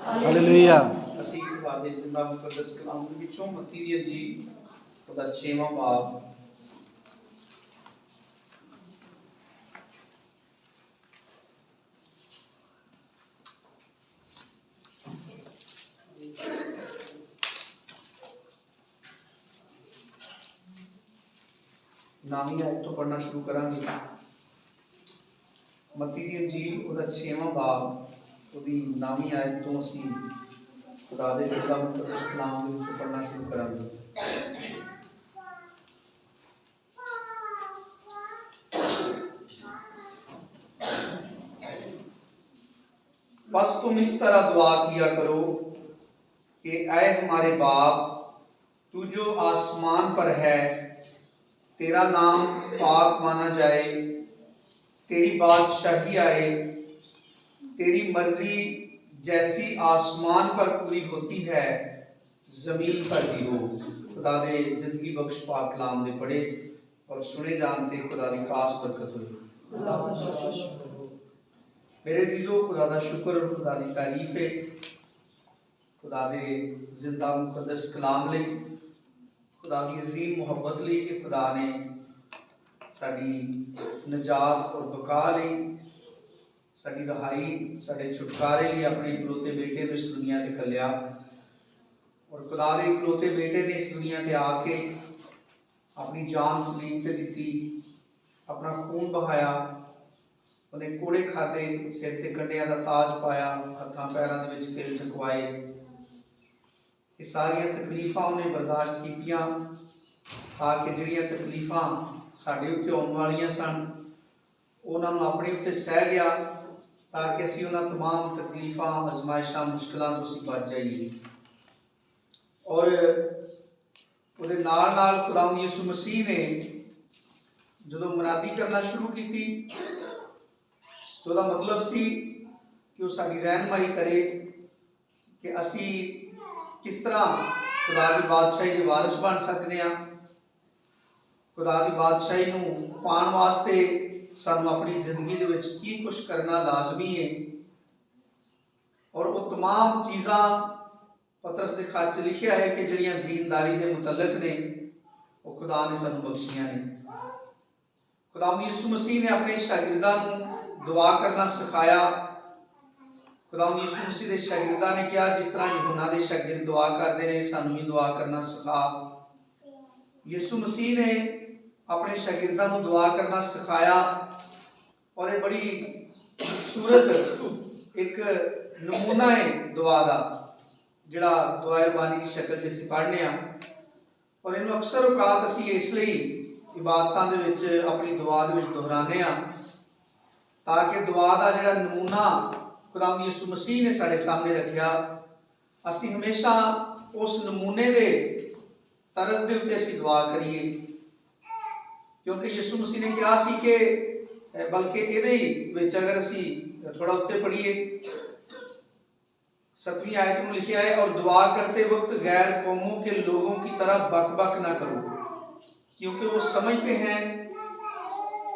Hallelujah. ਅਸੀਂ ਖੁਦਾ ਦੇ ਜ਼ਿੰਦਾ ਮੁਕੱਦਸ ਕਲਾਮ ਦੇ ਵਿੱਚੋਂ ਮੱਤੀ ਦੀ ਇੰਜੀਲ ਉਹਦਾ 6ਵਾਂ ਬਾਬ नामी आयत तो पढ़ना शुरू करांगे। मत्ती दी इंजील ਉਹਦਾ 6ਵਾਂ ਬਾਬ ਉਹਦੀ ਨਾਮੀ ਆयत ਤੋਂ ਅਸੀਂ खुदा दे ज़िंदा मुकद्दस कलाम ਦੇ ਵਿੱਚ पढ़ना शुरू करांगे। बस तुम इस तरह दुआ किया करो कि ऐ हमारे बाप, तू जो आसमान पर है, तेरा नाम पाक माना जाए, तेरी बादशाही आए, तेरी मर्जी जैसी आसमान पर पूरी होती है जमीन पर भी हो। खुदा दे जिंदगी बख्श पाक कलाम दे पढ़े और सुने जानते खुदा दी खास बरकत हुई। मेरे अजीजों, खुदा दा शुक्र और खुदा दी तारीफ है खुदा दे जिंदा मुकद्दस कलाम लई, खुदा दी अजीम मुहब्बत लई कि खुदा ने साडी नजात और बका लई, साडी रहाई, साडे छुटकारे लिए अपने इकलौते बेटे ने इस दुनिया ते घल्लिया। और खुदा दे इकलौते बेटे ने इस दुनिया ते आके अपनी जान सलीम ते दिती, अपना खून बहाया, उन्हें कोड़े खाते, सिर ते कंडियां दा ताज पाया, हत्थां पैरां दे विच किल ठकवाए। ये सारियां तकलीफां उन्हें बर्दाश्त कीतियां ताकि जिहड़ियां तकलीफां साडे उत्ते आउण वालियां सन उन्हां नूं अपने उत्ते सह गया ताकि असीं उन्हां तमाम तकलीफां, अजमाइशां, मुश्किलां तो असीं बच जाइए। और उहदे नाल नाल खुदावंद यीशु मसीह ने जदों मुनादी करना शुरू की तो उसका मतलब सी कि वो साडी रहनुमाई करे कि असी किस तरह खुदा की बादशाही के वारिस बन सकते हैं। खुदा की बादशाही नूं पाण वास्ते सानू अपनी जिंदगी दे विच की कुछ करना लाजमी है। और वो तमाम चीज़ां पतरस दे खत च लिखिया है कि जिहड़ियां दीनदारी दे मुतलक ने वो खुदा ने सानू बख्शियां ने। खुदावंद यीशु मसीह ने अपने शागिर्दां नूं दुआ करना सिखाया। खुदावंद यीशु मसीह दे शागिर्दां ने कहा जिस तरह यूहन्ना दे शागिर्द दुआ करते हैं सानू भी दुआ करना सिखा। यीशु मसीह ने अपने शागिर्दां नूं दुआ करना सिखाया और ये बड़ी खूबसूरत एक नमूना है दुआ का जिहड़ा दुआ रबानी की शक्ल च असीं पढ़ने आ। और इन्हूं अक्सर औकात असीं इसलिए इबादतां दे विच अपनी दुआ दे विच दोहराने आ ताकि दुआ का जिहड़ा नमूना खुदावंद यीशु मसीह ने साडे सामने रखिया असीं हमेशा उस नमूने दे तरस दे उत्ते असीं दुआ करिए। क्योंकि यीशु मसीह ने कहा सी कि बल्कि इहदे विच अगर असीं थोड़ा उत्ते पढ़िए 7वीं आयत में लिखा है, और दुआ करते वक्त गैर कौमों के लोगों की तरह बक बक ना करो क्योंकि वो समझते हैं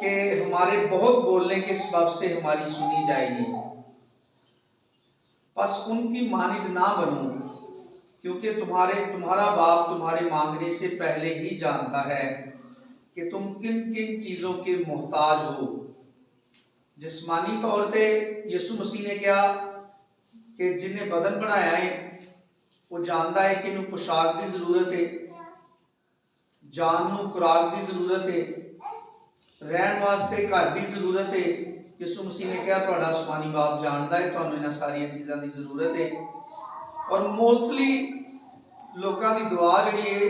कि हमारे बहुत बोलने के सबब से हमारी सुनी जाएगी। बस उनकी मानिद ना बनो क्योंकि तुम्हारा बाप तुम्हारे मांगने से पहले ही जानता है कि तुम किन किन चीज़ों के मोहताज हो। जिस्मानी तौर पे यीशु मसीह ने कहा कि जिन्हें बदन बनाया है वो जानता है कि इन्हें पोशाक की जरूरत है, जान नूं खुराक की जरूरत है, रहन वास्ते घर की जरूरत है। यीशु मसीह ने कहा तुहाडा आसमानी बाप जानता है तुहानूं इन्हां सारियां चीज़ां की जरूरत है। और मोस्टली लोगों की दुआ जिहड़ी है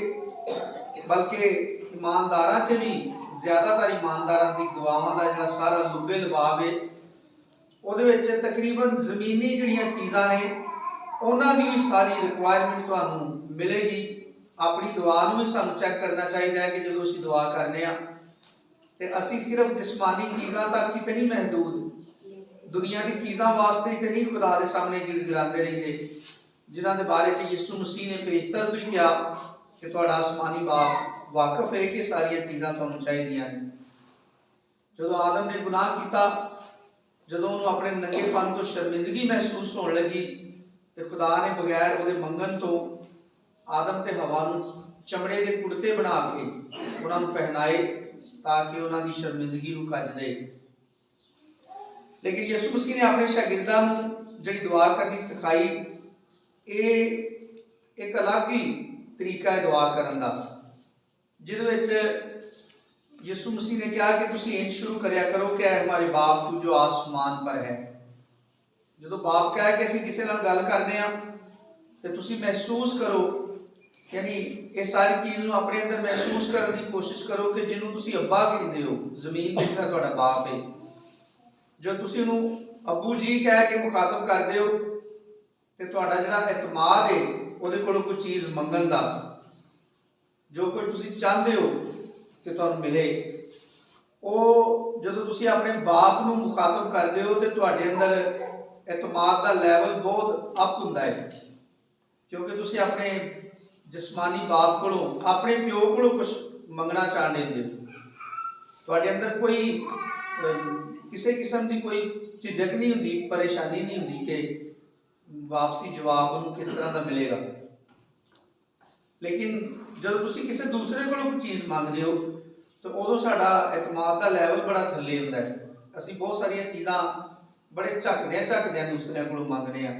बल्कि ईमानदारां च भी ज़्यादातर ईमानदारां की दुआवां का जिहड़ा सारा लुबे लबाब है ਉਹਦੇ ਵਿੱਚ तकरीबन ਜ਼ਮੀਨੀ ਜਿਹੜੀਆਂ ਚੀਜ਼ਾਂ ਨੇ ਉਹਨਾਂ ਦੀ ਵੀ ਸਾਰੀ ਰਿਕੁਆਇਰਮੈਂਟ ਤੁਹਾਨੂੰ ਮਿਲੇਗੀ। ਆਪਣੀ ਦੁਆ ਨੂੰ ਵੀ ਸਾਨੂੰ ਚੈੱਕ ਕਰਨਾ ਚਾਹੀਦਾ ਹੈ ਕਿ ਜਦੋਂ ਅਸੀਂ ਦੁਆ ਕਰਨੇ ਆ ਤੇ ਅਸੀਂ ਸਿਰਫ ਜਿਸਮਾਨੀ ਚੀਜ਼ਾਂ ਤੱਕ ਹੀ ਤੇ ਨਹੀਂ ਮਹਦੂਦ, ਦੁਨੀਆ ਦੀ ਚੀਜ਼ਾਂ ਵਾਸਤੇ ਤੇ ਨਹੀਂ ਖੁਦਾ ਦੇ ਸਾਹਮਣੇ ਗਿੜਗਿੜਾਉਂਦੇ ਰਹਿੰਦੇ ਜਿਨ੍ਹਾਂ ਦੇ ਬਾਰੇ 'ਚ ਯਿਸੂ ਮਸੀਹ ਨੇ ਪੇਸ਼ਤਰ ਵੀ ਕਿਹਾ ਕਿ ਤੁਹਾਡਾ ਆਸਮਾਨੀ ਬਾਪ ਵਾਕਿਫ ਹੈ ਕਿ ਸਾਰੀਆਂ ਚੀਜ਼ਾਂ ਤੁਹਾਨੂੰ ਚਾਹੀਦੀਆਂ ਨੇ। ਜਦੋਂ ਆਦਮ ਨੇ ਗੁਨਾਹ ਕੀਤਾ, ਜਦੋਂ ਉਹਨੂੰ ਆਪਣੇ ਨੰਗੇਪਨ ਤੋਂ ਸ਼ਰਮਿੰਦਗੀ महसूस होने लगी ਤੇ ਖੁਦਾ ਨੇ ਬਗੈਰ ਉਹਦੇ ਮੰਗਣ ਤੋਂ ਆਦਮ ਤੇ ਹਵਾ ਨੂੰ ਚਮੜੇ ਦੇ ਕੁੜਤੇ ਬਣਾ ਕੇ ਉਹਨਾਂ ਨੂੰ ਪਹਿਨਾਏ ਤਾਂ ਕਿ ਉਹਨਾਂ ਦੀ ਸ਼ਰਮਿੰਦਗੀ ਨੂੰ ਕੱਜ ਦੇ। ਲੇਕਿਨ ਯਿਸੂ ਮਸੀਹ ਨੇ ਆਪਣੇ ਸ਼ਾਗਿਰਦਾਂ ਨੂੰ ਜਿਹੜੀ ਦੁਆ ਕਰਨੀ ਸਿਖਾਈ, ਇਹ ਇੱਕ ਅਲੱਗ ਹੀ ਤਰੀਕਾ ਹੈ ਦੁਆ ਕਰਨ ਦਾ, ਜਿਹਦੇ ਵਿੱਚ ਯਿਸੂ ਮਸੀਹ ਨੇ ਕਿਹਾ ਕਿ ਤੁਸੀਂ ਇੰਜ ਸ਼ੁਰੂ ਕਰਿਆ ਕਰੋ ਕਿ ਐ ਹਮਾਰੇ ਬਾਪ ਤੂੰ ਜੋ ਆਸਮਾਨ ਪਰ ਹੈ। ਜਦੋਂ ਬਾਪ ਕਹੇ ਕਿ ਅਸੀਂ ਕਿਸੇ ਨਾਲ ਗੱਲ ਕਰਨੇ ਆ ਤੇ ਤੁਸੀਂ ਮਹਿਸੂਸ ਕਰੋ, ਯਾਨੀ ਇਹ ਸਾਰੀ ਚੀਜ਼ ਨੂੰ ਆਪਣੇ ਅੰਦਰ ਮਹਿਸੂਸ ਕਰਨ ਦੀ ਕੋਸ਼ਿਸ਼ ਕਰੋ ਕਿ ਜਿਹਨੂੰ ਤੁਸੀਂ ਅੱਬਾ ਕਹਿੰਦੇ ਹੋ, ਜ਼ਮੀਨ ਤੇ ਜਿਹੜਾ ਤੁਹਾਡਾ ਬਾਪ ਹੈ, ਜੋ ਤੁਸੀਂ ਉਹਨੂੰ ਅੱਬੂ ਜੀ ਕਹਿ ਕੇ ਮੁਖਾਤਬ ਕਰਦੇ ਹੋ ਤੇ ਤੁਹਾਡਾ ਜਿਹੜਾ ਇਤਮਾਦ ਹੈ ਉਹਦੇ ਕੋਲੋਂ ਕੋਈ ਚੀਜ਼ ਮੰਗਣ ਦਾ, ਜੋ ਕੁਝ ਤੁਸੀਂ ਚਾਹੁੰਦੇ ਹੋ ਕਿ ਤੁਹਾਨੂੰ ਮਿਲੇ, ਉਹ ਜਦੋਂ ਤੁਸੀਂ ਆਪਣੇ ਬਾਪ ਨੂੰ ਮੁਖਾਤਬ ਕਰਦੇ ਹੋ ਤੇ ਤੁਹਾਡੇ ਅੰਦਰ ਇਤਮਾਦ ਦਾ ਲੈਵਲ ਬਹੁਤ ਅਪ ਹੁੰਦਾ ਹੈ, ਕਿਉਂਕਿ ਤੁਸੀਂ ਆਪਣੇ ਜਿਸਮਾਨੀ ਬਾਪ ਕੋਲੋਂ, ਆਪਣੇ ਪਿਓ ਕੋਲੋਂ ਕੁਝ ਮੰਗਣਾ ਚਾਹੁੰਦੇ ਹੋ। ਤੁਹਾਡੇ ਅੰਦਰ ਕੋਈ ਕਿਸੇ ਕਿਸਮ ਦੀ ਕੋਈ ਝਿਜਕ ਨਹੀਂ ਹੁੰਦੀ, ਪਰੇਸ਼ਾਨੀ ਨਹੀਂ ਹੁੰਦੀ ਕਿ ਵਾਪਸੀ ਜਵਾਬ ਉਹਨੂੰ ਕਿਸ ਤਰ੍ਹਾਂ ਦਾ ਮਿਲੇਗਾ। ਲੇਕਿਨ ਜਦੋਂ ਤੁਸੀਂ ਕਿਸੇ ਦੂਸਰੇ ਕੋਲੋਂ ਕੋਈ ਚੀਜ਼ ਮੰਗਦੇ ਹੋ ਤਾਂ ਉਦੋਂ ਸਾਡਾ ਇਤਮਾਦ ਦਾ ਲੈਵਲ ਬੜਾ ਥੱਲੇ ਹੁੰਦਾ ਹੈ। ਅਸੀਂ ਬਹੁਤ ਸਾਰੀਆਂ ਚੀਜ਼ਾਂ ਬੜੇ ਝੱਕਦਿਆਂ ਦੂਸਰਿਆਂ ਕੋਲੋਂ ਮੰਗਦੇ ਆ।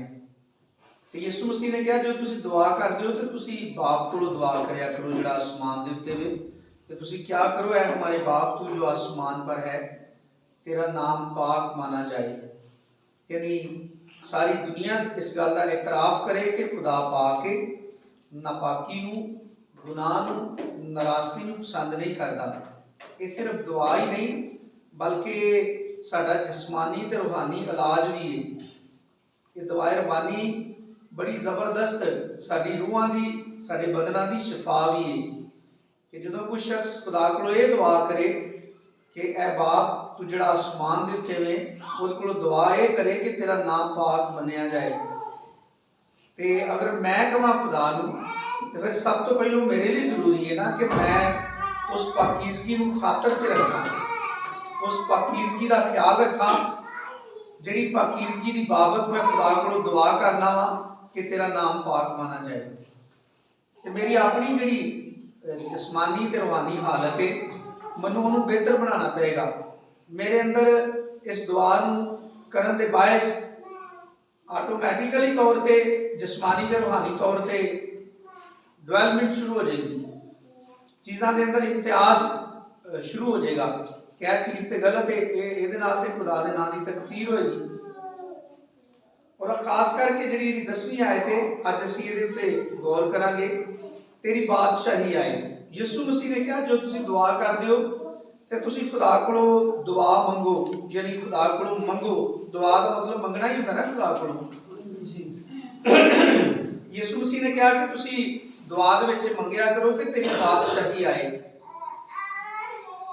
ਤੇ ਯਿਸੂ ਮਸੀਹ ਨੇ ਕਿਹਾ ਜੋ ਤੁਸੀਂ ਦੁਆ ਕਰਦੇ ਹੋ ਤੇ ਤੁਸੀਂ ਬਾਪ ਕੋਲੋਂ ਦੁਆ ਕਰਿਆ ਕਰੋ ਜਿਹੜਾ ਆਸਮਾਨ ਦੇ ਉੱਤੇ ਵੇ, ਤੇ ਤੁਸੀਂ ਕਿਆ ਕਰੋ, ਐ ਹਮਾਰੇ ਬਾਪ ਤੂੰ ਜੋ ਆਸਮਾਨ ਪਰ ਹੈ तेरा नाम पाक माना जाए। यानी सारी दुनिया इस गल का एतराफ़ करे कि खुदा पाक है, नापाकी नूं, गुनाह नूं, नाराज़गी नूं पसंद नहीं करता। ये सिर्फ दुआ ही नहीं बल्कि साडा जिस्मानी ते रूहानी इलाज भी है। ये दुआए रबानी बड़ी ज़बरदस्त साडी रूहां दी, साडे बदनां दी शिफा भी है कि जदों कोई शख्स खुदा कोलों ये दुआ करे कि ऐ बाप तू जड़ा आसमान दे उत्ते वे, उहदे कोलों दुआ ये करे कि तेरा नाम पाक मन्निया जाए। ते अगर मैं कहां खुदा नूं तो फिर सब तो पहलों मेरे लिए जरूरी है ना कि मैं उस पाकीज़गी नूं खातर च रखा, उस पाकीज़गी का ख्याल रखा जिहड़ी पाकीज़गी दी बाबत मैं खुदा कोलों दुआ करना वा कि तेरा नाम पाक माना जाए। ते मेरी अपनी जिहड़ी जिस्मानी ते रूहानी हालत है मैनूं उहनूं बेहतर बनाना पएगा। मेरे अंदर इस दुआ करन दे बायस आटोमैटिकली तौर पे जिस्मानी ते रूहानी तौर पे डेवलपमेंट शुरू हो जाएगी, चीज़ां दे अंदर इम्तियाज शुरू हो जाएगा। क्या चीज़ ते गलत है, ये नाल ते खुदा दे नाम दी तकफीर होएगी। और खास करके जिहड़ी 10वीं आयत है अज असीं इहदे उत्ते गौर करांगे, तेरी बादशाही आए। यीशु मसीह ने कहा जो तुसीं दुआ करदे हो ते तुसीं खुदा कोलों दुआ मंगो, यानी खुदा कोलों मंगो। दुआ का मतलब मंगना ही होता है ना खुदा कोलों। यीशु मसीह ने कहा कि तुसीं दुआ दे विच मंगया करो कि तेरी बादशाही आए,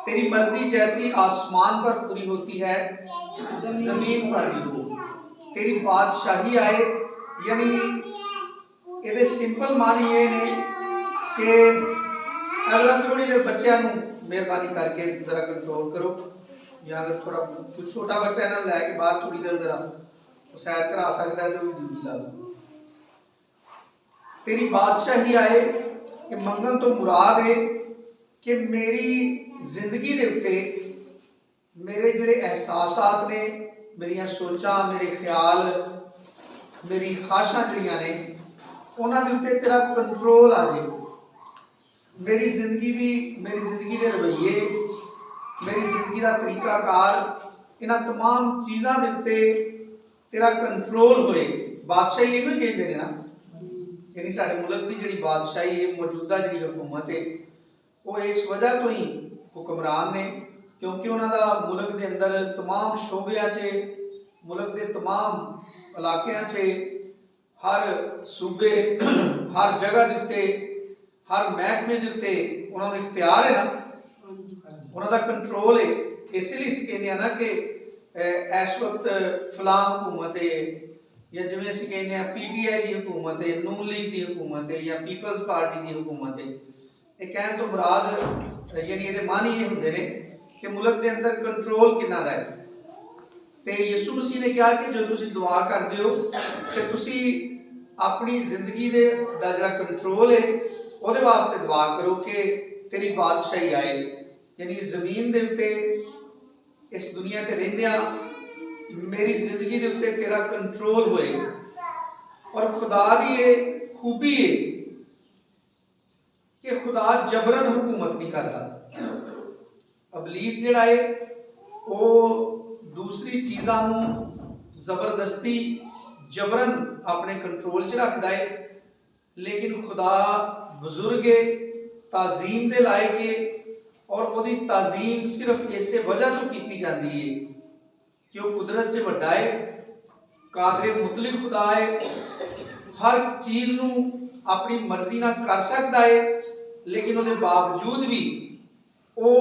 तेरी मर्जी जैसी आसमान पर पूरी होती है जमीन पर भी हो। तेरी बादशाही आए यानी ये सिंपल मानी ये ने कि अगर थोड़ी देर बच्चों को मेहरबानी करके जरा कंट्रोल करो, या अगर थोड़ा कुछ छोटा बच्चा इन्हें लैके बाहर थोड़ी देर जरा सैर करा सकता है तो ड्यूटी ला दो। तेरी बादशाही आए कि मंगन तो मुराद है कि मेरी जिंदगी दे उत्ते मेरे जिहड़े एहसासात ने, मेरिया सोचां, मेरे ख्याल, मेरी ख्वाहिशां जिहड़ियां ने उन्हां दे उत्ते तेरा कंट्रोल आ जाए। मेरी जिंदगी दे रवैये, मेरी जिंदगी का तरीकाकार, इन्हां तमाम चीज़ां दे उत्ते तेरा कंट्रोल होए। बादशाही ये भी कहते हैं ना, यानी साडे मुल्क की जिहड़ी बादशाही है, मौजूदा जिहड़ी हुकूमत है, वो इस वजह तो ही हुक्मरान ने क्योंकि उन्होंने मुल्क के अंदर तमाम शोबिया च, मुल्क के तमाम इलाकों च, हर सूबे, हर जगह के उत्ते, हर महकमे के उत्ते उन्होंने इख्तियार है ना, उन्होंने कंट्रोल है। इसलिए असीं कहने ना कि इस वक्त फलां हुकूमत है, या जिवें असीं कहने PTI की हुकूमत है, नून लीग की हुकूमत है, या पीपल्स पार्टी की हुकूमत है। ये कहने तो मुराद यानी ये मानी ये होंगे ने कि मुल्क के अंदर कंट्रोल कितना है। तो यीशु मसीह ने कहा कि जो तुसीं दुआ करदे हो ते तुसीं अपनी जिंदगी दे दा जिहड़ा कंट्रोल है ਉਹਦੇ वास्ते दुआ करो कि तेरी बादशाही आए, यानी जमीन दे उत्ते इस दुनिया ते रहिंदियां मेरी जिंदगी दे उत्ते तेरा कंट्रोल होए। और खुदा दी ये खूबी है कि खुदा जबरन हुकूमत नहीं करता। अबलीस जिहड़ा है वो दूसरी चीज़ां नूं जबरदस्ती जबरन अपने कंट्रोल च रखता है, लेकिन खुदा बुजुर्ग है, ताजीम दे लायक है, और उसकी ताजीम सिर्फ इस वजह तो की जाती है कि वह कुदरत से वड्डा है, कादिर मुतलिक खुदा है, हर चीज़ नूं अपनी मर्जी ना कर सकता है, लेकिन उसके बावजूद भी वो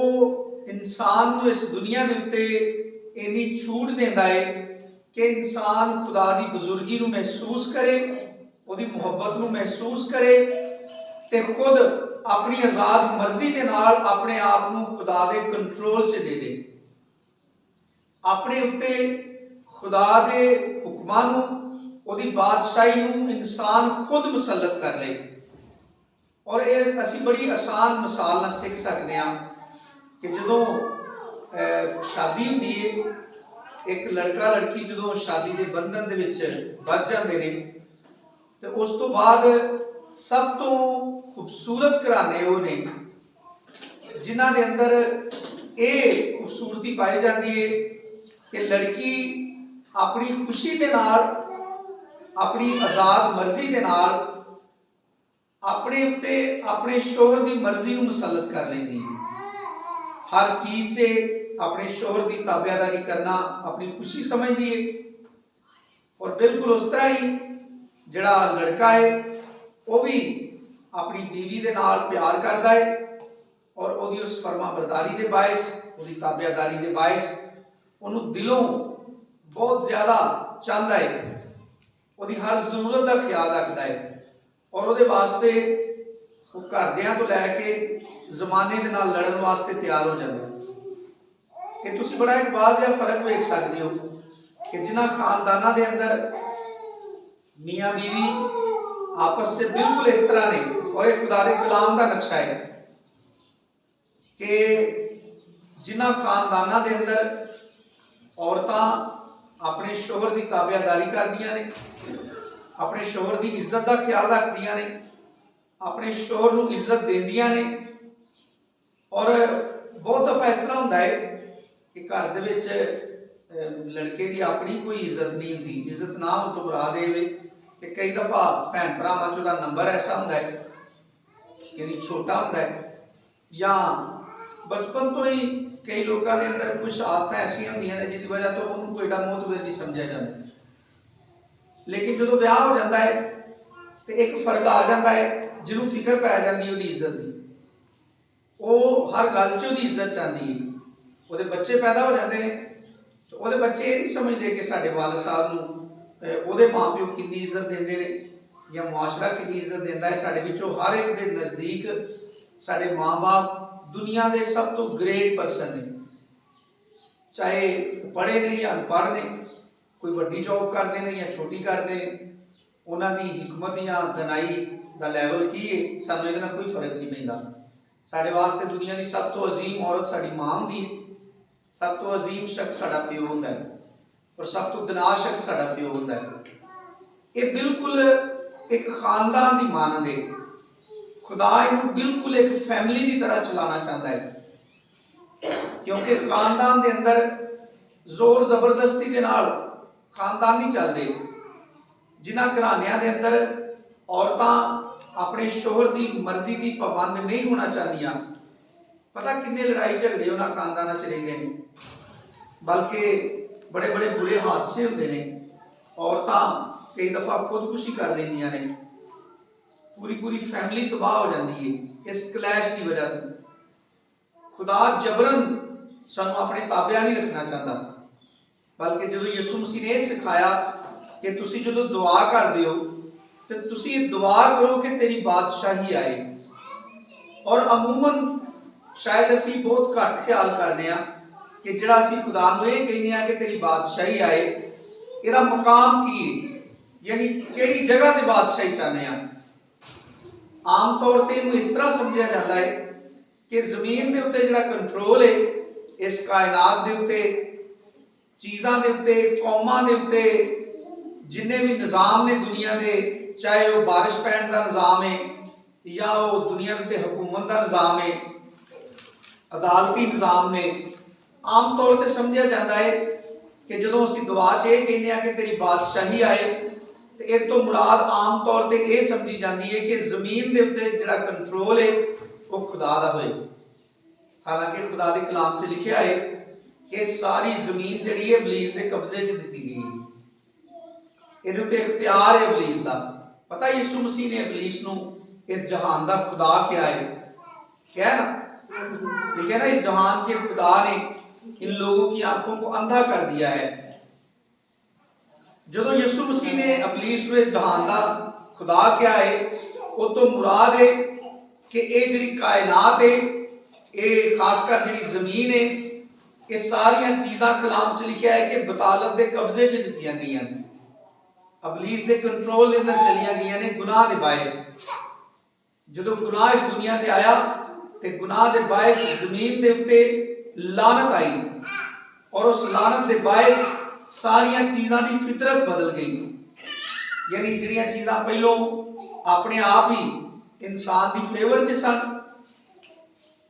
इंसान नूं इस दुनिया के उत्ते इन्नी छूट देता है कि इंसान खुदा की बुजुर्गी नूं महसूस करे, उसकी मुहब्बत नूं महसूस करे, ते खुद अपनी आजाद मर्जी के नाल अपने आप नूं खुदा दे कंट्रोल च दे दे, अपने उत्ते खुदा दे हुक्मां नूं उसदी बादशाही नूं इंसान खुद मुसलत कर ले। और ये असी बड़ी आसान मिसाल नाल सीख सकते हैं कि जदों शादी हुंदी है, एक लड़का लड़की जदों शादी के बंधन दे विच बच जाते हैं तो उस तो बाद सब तो खूबसूरत घराने वो ने जिन्हां दे अंदर ये खूबसूरती पाई जाती है कि लड़की अपनी खुशी के नाल, अपनी आजाद मर्जी के नाल अपने उत्ते अपने शोहर की मर्जी को मुसलत कर लेंदी है। हर चीज से अपने शोहर की ताबेदारी करना अपनी खुशी समझती है। और बिल्कुल उस तरह ही जिहड़ा लड़का है वो भी अपनी बीवी के नाल प्यार करता है और उसकी उस फरमा बरदारी के बायस, उसकी ताबेदारी के बायस उन्होंने दिलों बहुत ज़्यादा चाहता है, उसकी हर जरूरत का ख्याल रखता है और वो वास्ते वो घरदियां तो लैके जमाने के नाल लड़न वास्ते तैयार हो जाता है। ये तुसी बड़ा एक वाज़िया फर्क वेख सकते हो कि जिन्हां खानदाना के अंदर मियाँ बीवी आपस से बिल्कुल इस तरह ने, और एक खुदा दे कलाम का नक्शा है कि जिन्हां खानदाना के अंदर औरतां अपने शोहर की ताबेदारी करदियां ने, अपने शोहर की इज्जत का ख्याल रखदियां ने, अपने शोहर को इज्जत देंदियां ने। और बहुत दफा इस तरह होंदा है कि घर दे विच लड़के की अपनी कोई इज्जत नहीं होती। इज्जत ना हो तो मुराद ये कि कई दफा भैन भरावां च उहदा नंबर ऐसा होंदा है यानी छोटा होंदा है, या बचपन तो ही कई लोगों के अंदर कुछ आदत ऐसियां होंदियां ने जिसकी वजह तो उन्होंने कोई एडा मोहतबर नहीं समझा जाता। लेकिन जो ब्याह हो जाता है तो एक फर्क आ जाता है, जिन्होंने फिक्र पै जाती है उसकी इज्जत की, वो हर गल च उसकी इज्जत चाहती है। वो बच्चे पैदा हो जाते हैं तो वो बच्चे ये नहीं समझते कि साडे वालिद साहब नूं वो माँ प्यो कितनी इज्जत देंदे ने या मुआशरा कितनी इज्जत देता है। साडे विचों हर एक के नज़दीक साडे माँ बाप दुनिया के सब तो ग्रेट परसन ने, चाहे पढ़े ने या अनपढ़ ने, कोई वड्डी जॉब करते हैं या छोटी करते हैं, उन्होंने हिकमत या दनाई का लैवल की है सानू इहदे नाल कोई फर्क नहीं पैंदा। साडे वास्ते दुनिया की सब तो अजीम औरत साडी माँ हुंदी है, सब तो अजीम शख्स साडा प्यो हुंदा है और सब तो दना शख्स साडा प्यो हुंदा है। ये बिल्कुल एक खानदान की मानद है। खुदा इन्हू बिल्कुल एक फैमिली की तरह चलाना चाहता है, क्योंकि खानदान के अंदर जोर जबरदस्ती के नाल खानदान नहीं चलते। जिन्हां घरानियां के अंदर औरतां अपने शोहर की मर्जी की पाबंद नहीं होना चाहदियां, पता किन्ने लड़ाई झगड़े उन्होंने खानदाना च रहिंदे ने, बल्कि बड़े बड़े बुरे हादसे होंदे ने। औरतां कई दफा खुदकुशी कर लेंदियां ने, पूरी पूरी फैमिली तबाह हो जाती है इस क्लैश की वजह से। खुदा जबरन सानू अपने ताबिया नहीं रखना चाहता, बल्कि जो यीशु मसीह ने सिखाया कि तुसी जो दुआ करते हो तो तुसी दुआ करो कि तेरी बादशाही आए। और अमूमन शायद असी बहुत घट ख्याल करने कि जिहड़ा असी खुदा नूं इह कहने कि तेरी बादशाही आए, इहदा मकाम की है। यानी किहड़ी जगह ते बादशाही चाहते हैं। आम तौर पर इन्हूं इस तरह समझा जाता है कि जमीन के उत्ते जिहड़ा कंट्रोल है इस कायनात के उत्ते, चीज़ों के उत्ते, कौमां के उत्ते, जिन्ने भी निज़ाम ने दुनिया के, चाहे वह बारिश पैण का निज़ाम है या वो दुनिया के हुकूमत का निज़ाम है, अदालती निज़ाम ने, आम तौर पर समझा जाता है कि जो असीं दुआ च यह कहने कि तेरी बादशाही आए तो इस तो मुराद आम तौर पर यह समझी जाती है कि जमीन के उत्ते जिहड़ा कंट्रोल है वो खुदा दा होए। हालांकि खुदा के कलाम च लिखा है कि सारी जमीन जिहड़ी है इबलीस के कब्जे च दी गई है, इहदे उत्ते इख्तियार है इबलीस का। पता यीशु मसीह ने इबलीस नूं इस जहान का खुदा क्या है, क्या है ना, लिखा ना इस जहान के खुदा ने इन लोगों की आंखों को अंधा कर दिया है। जो यीशु मसीह ने इबलीस नूं इस जहान का खुदा क्या है, वो तो मुराद है कि ये जिहड़ी कायनात है, ये खासकर जिहड़ी जमीन है, ये सारिया चीज़ां कलाम च लिखा है कि बतालत के कब्जे च दित्तियां गई हैं, इबलीस के कंट्रोल के अंदर चलिया गई ने गुनाह के बायस। जो गुनाह इस दुनिया ते आया तो गुनाह के बायस जमीन के उत्ते लानत आई और उस लानत के बायस सारिया चीज़ों की फितरत बदल गई। यानी जिहड़ियां चीज़ां पहलों अपने आप ही इंसान की फेवर च सन,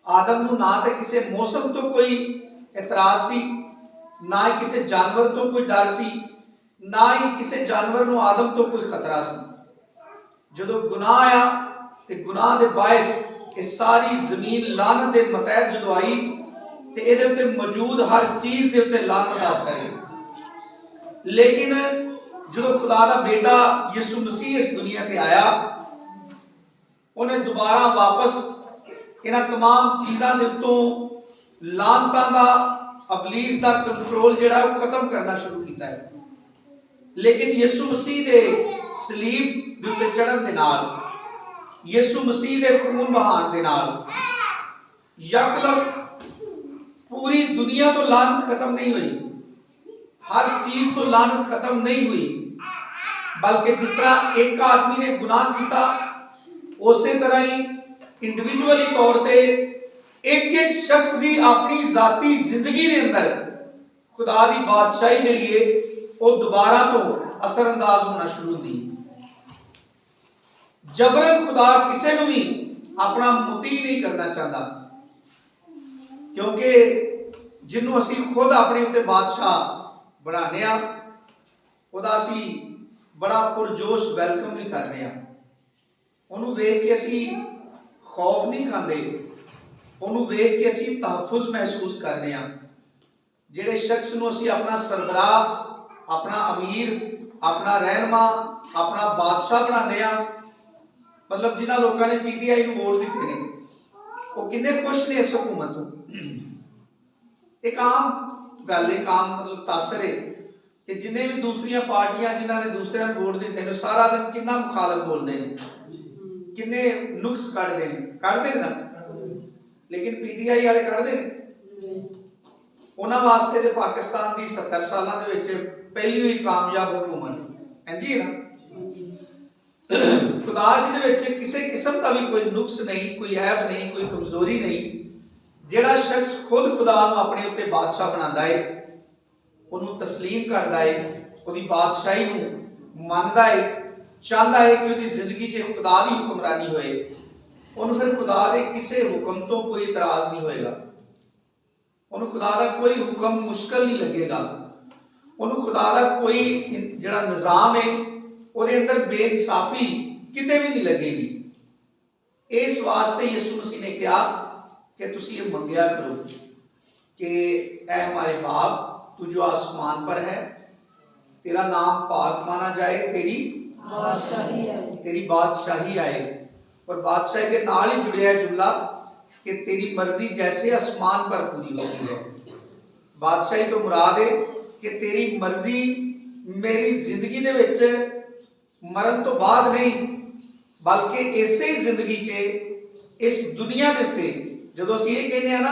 आदम नूं ना तो किसी मौसम तो कोई एतराज सी, ना ही किसी जानवर तो कोई डर सी, ना ही किसी जानवर नूं आदम तो कोई खतरा सी। जो गुनाह आया तो गुनाह के बायस ये सारी जमीन लानत के मतहत जो आई तो ये मौजूद हर चीज के उत्ते लानत का असर है। लेकिन जो खुदा का बेटा यीशु मसीह इस दुनिया ते आया, उन्हें दोबारा वापस इन्हां तमाम चीज़ों के उत्तों लानतां दा, इबलीस का कंट्रोल जिहड़ा वो खत्म करना शुरू किया है। लेकिन यीशु मसीह के सलीब दे उत्ते चढ़न दे नाल, यीशु मसीह के खून बहान दे नाल यकलम पूरी दुनिया तो लानत खत्म नहीं हुई, हर चीज तो लानत खत्म नहीं हुई, बल्कि जिस तरह एक आदमी ने गुनाह किया उसी तरह ही इंडिविजुअली तौर पे एक एक शख्स की अपनी जाती जिंदगी के अंदर खुदा की बादशाही जिहड़ी है वो दोबारा तो असरअंदाज होना शुरू होती है। जबरन खुदा किसी को भी अपना मुती नहीं करना चाहता, क्योंकि जिन्हों असी खुद अपने उत्ते बादशाह बनाने आ, उहदा असी बड़ा पुरजोश वेलकम भी करने आ। उन्होंने वेख के असी खौफ नहीं खाते, उन्होंने वेख के असी तहफुज महसूस करने आ। जिहड़े शख्स नूं असी अपना सरबराह, अपना अमीर, अपना रहनमा, अपना बादशाह बनाने आ, मतलब जिन्होंने लोगों ने PTI को वोट दिते ने, वो कितने खुश ने इस हुकूमत को। एक आम गल, एक आम मतलब तासर है कि जिन्हें भी दूसरिया पार्टियां जिन्होंने दूसरे वोट दिते हैं सारा दिन कितना मुखालफ बोलते हैं, किन्ने नुक्स कढ़ते हैं ना, लेकिन PTI वाले कढ़ते हैं। उन्होंने वास्ते तो पाकिस्तान की 70 सालों के पहली हुई कामयाब हुकूमत है जी ना। खुदा जी किसी किस्म का भी कोई नुक्स नहीं, कोई ऐब नहीं, कोई कमजोरी नहीं। जिहड़ा शख्स खुद खुदा अपने उत्ते बादशाह बनाता है, उन्होंने तस्लीम करता है, उसकी बादशाही मानता है, चाहता है कि उसकी जिंदगी च खुदा की हुक्मरानी होए, उन्होंने फिर खुदा के किसी हुक्म तो कोई इतराज नहीं होएगा, उन्होंने खुदा का कोई हुक्म मुश्किल नहीं लगेगा, उन्होंने खुदा का कोई जिहड़ा निज़ाम है उसके अंदर बेइंसाफी किते भी नहीं लगेगी। इस वास्ते यीशु मसीह ने कहा कि तुसी ये मंगया करो कि ऐ हमारे बाप तू जो आसमान पर है, तेरा नाम पाक माना जाए, तेरी बादशाही आए। और बादशाही के नाल ही जुड़िया है जुमला कि तेरी मर्जी जैसे आसमान पर पूरी होती है। बादशाही तो मुराद है कि तेरी मर्जी मेरी जिंदगी दे विच मरण तो बाद नहीं, बल्कि इसे जिंदगी च इस दुनिया के उत्ते जो असीं ये कहने ना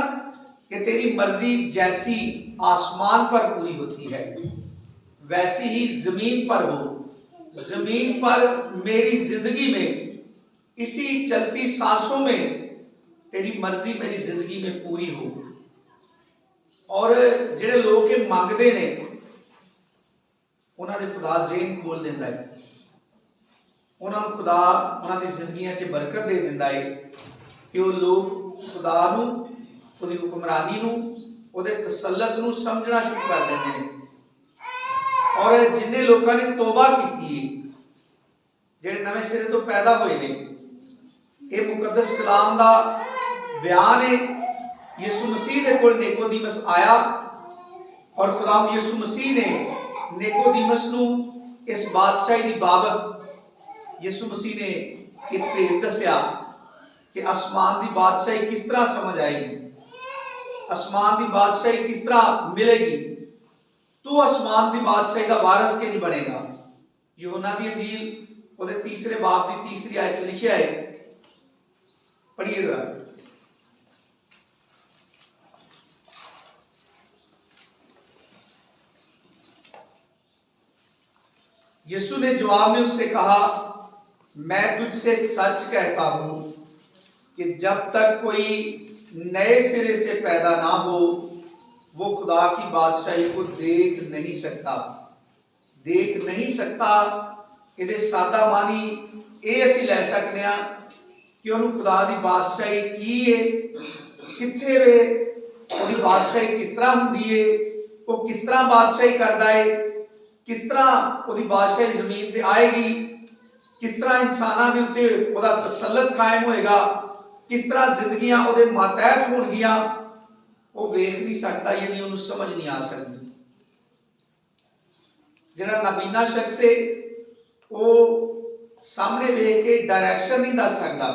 कि तेरी मर्जी जैसी आसमान पर पूरी होती है वैसी ही जमीन पर हो। जमीन पर मेरी जिंदगी में, इसी चलती सांसों में तेरी मर्जी मेरी जिंदगी में पूरी हो। और ਜਿਹੜੇ ਲੋਕ ਇਹ ਮੰਗਦੇ ਨੇ ਉਹਨਾਂ ਦੇ ਖੁਦਾ ਜ਼ੇਨ ਖੋਲ ਦਿੰਦਾ ਹੈ, ਉਹਨਾਂ ਨੂੰ ਖੁਦਾ ਉਹਨਾਂ ਦੀ ਜ਼ਿੰਦਗੀਆਂ 'ਚ ਬਰਕਤ ਦੇ ਦਿੰਦਾ ਹੈ ਕਿ ਉਹ ਲੋਕ ਖੁਦਾ ਨੂੰ, ਉਹਦੀ ਹੁਕਮਰਾਨੀ ਨੂੰ, ਉਹਦੇ ਤਸੱਲਤ ਨੂੰ ਸਮਝਣਾ ਸ਼ੁਰੂ ਕਰ ਦਿੰਦੇ ਨੇ। ਔਰ ਜਿੰਨੇ ਲੋਕਾਂ ਨੇ ਤੋਬਾ ਕੀਤੀ ਹੈ, ਜਿਹੜੇ ਨਵੇਂ ਸਿਰੇ ਤੋਂ ਪੈਦਾ ਹੋਏ ਨੇ, ਇਹ ਮੁਕੱਦਸ ਕਲਾਮ ਦਾ ਬਿਆਨ है। यीशु मसीह के कोल निकोदेमुस आया और खुदावंद यीशु मसीह ने निकोदेमुस नू इस बादशाही दी बाबत यीशु मसीह ने एक भेद दस्या कि आसमान दी बादशाही किस तरह समझ आएगी, आसमान दी बादशाही किस तरह मिलेगी। तू आसमान दी बादशाही का वारिस क्यों नहीं बनेगा। यूहन्ना दी इंजील ਉਹਦੇ तीसरे बाब की तीसरी आयत च लिखा है, पढ़िए जरा। यीशु ने जवाब में उससे कहा, मैं तुझसे सच कहता हूं कि जब तक कोई नए सिरे से पैदा ना हो वो खुदा की बादशाही को देख नहीं सकता। देख नहीं सकता ਇਹਦੇ ਸਾਦਾ ਮਾਨੀ ਇਹ ਅਸੀਂ ਲੈ ਸਕਨੇ ਆ ਕਿ ਉਹਨੂੰ ਖੁਦਾ ਦੀ ਬਾਦਸ਼ਾਹੀ ਕੀ ਹੈ, ਕਿੱਥੇ ਵੇ, ਉਹਦੀ ਬਾਦਸ਼ਾਹੀ ਕਿਸ ਤਰ੍ਹਾਂ ਹੁੰਦੀ ਹੈ, ਉਹ ਕਿਸ ਤਰ੍ਹਾਂ ਬਾਦਸ਼ਾਹੀ ਕਰਦਾ ਹੈ, किस तरह ਉਹਦੀ ਬਾਦਸ਼ਾਹੀ ਜ਼ਮੀਨ ਤੇ ਆਏਗੀ, किस तरह इंसानां ਦੇ ਉੱਤੇ ਉਹਦਾ ਤਸੱਲਤ ਕਾਇਮ ਹੋਏਗਾ, किस तरह ਜ਼ਿੰਦਗੀਆਂ ਉਹਦੇ ਮਾਤਹਿਤ ਹੋਣਗੀਆਂ, ਉਹ ਵੇਖ ਨਹੀਂ ਸਕਦਾ, ਯਾਨੀ ਉਹਨੂੰ ਸਮਝ ਨਹੀਂ ਆ ਸਕਦੀ। ਜਿਹੜਾ ਨਬੀਨਾ ਸ਼ਖਸ ਹੈ ਉਹ ਸਾਹਮਣੇ ਵੇਖ ਕੇ ਡਾਇਰੈਕਸ਼ਨ ਨਹੀਂ ਦੱਸ ਸਕਦਾ,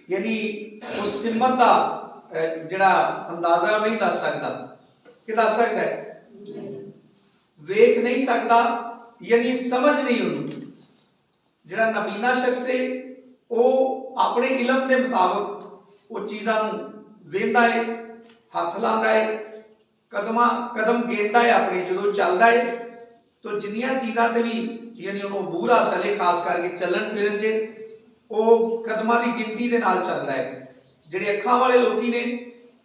ਯਾਨੀ ਉਹ ਸਿਮਤ ਦਾ ਜਿਹੜਾ ਅੰਦਾਜ਼ਾ ਨਹੀਂ ਦੱਸ ਸਕਦਾ। ਕਿ ਦੱਸ ਸਕਦਾ ਹੈ? वेख नहीं सकता, यानी समझ नहीं उन्होंने। जिहड़ा नबीना शख्स है वो अपने इलम के मुताबिक वो चीज़ां नूं वेंदा है, हथ लांदा है, कदम गेंदा है अपने, जो चलता है तो जिन्नियां चीज़ां ते भी यानी उन्होंने अबूर हासिल है, खास करके चलन फिरन च वो कदमां की गिनती दे नाल चलता है। जिहड़े अखां वाले लोग ने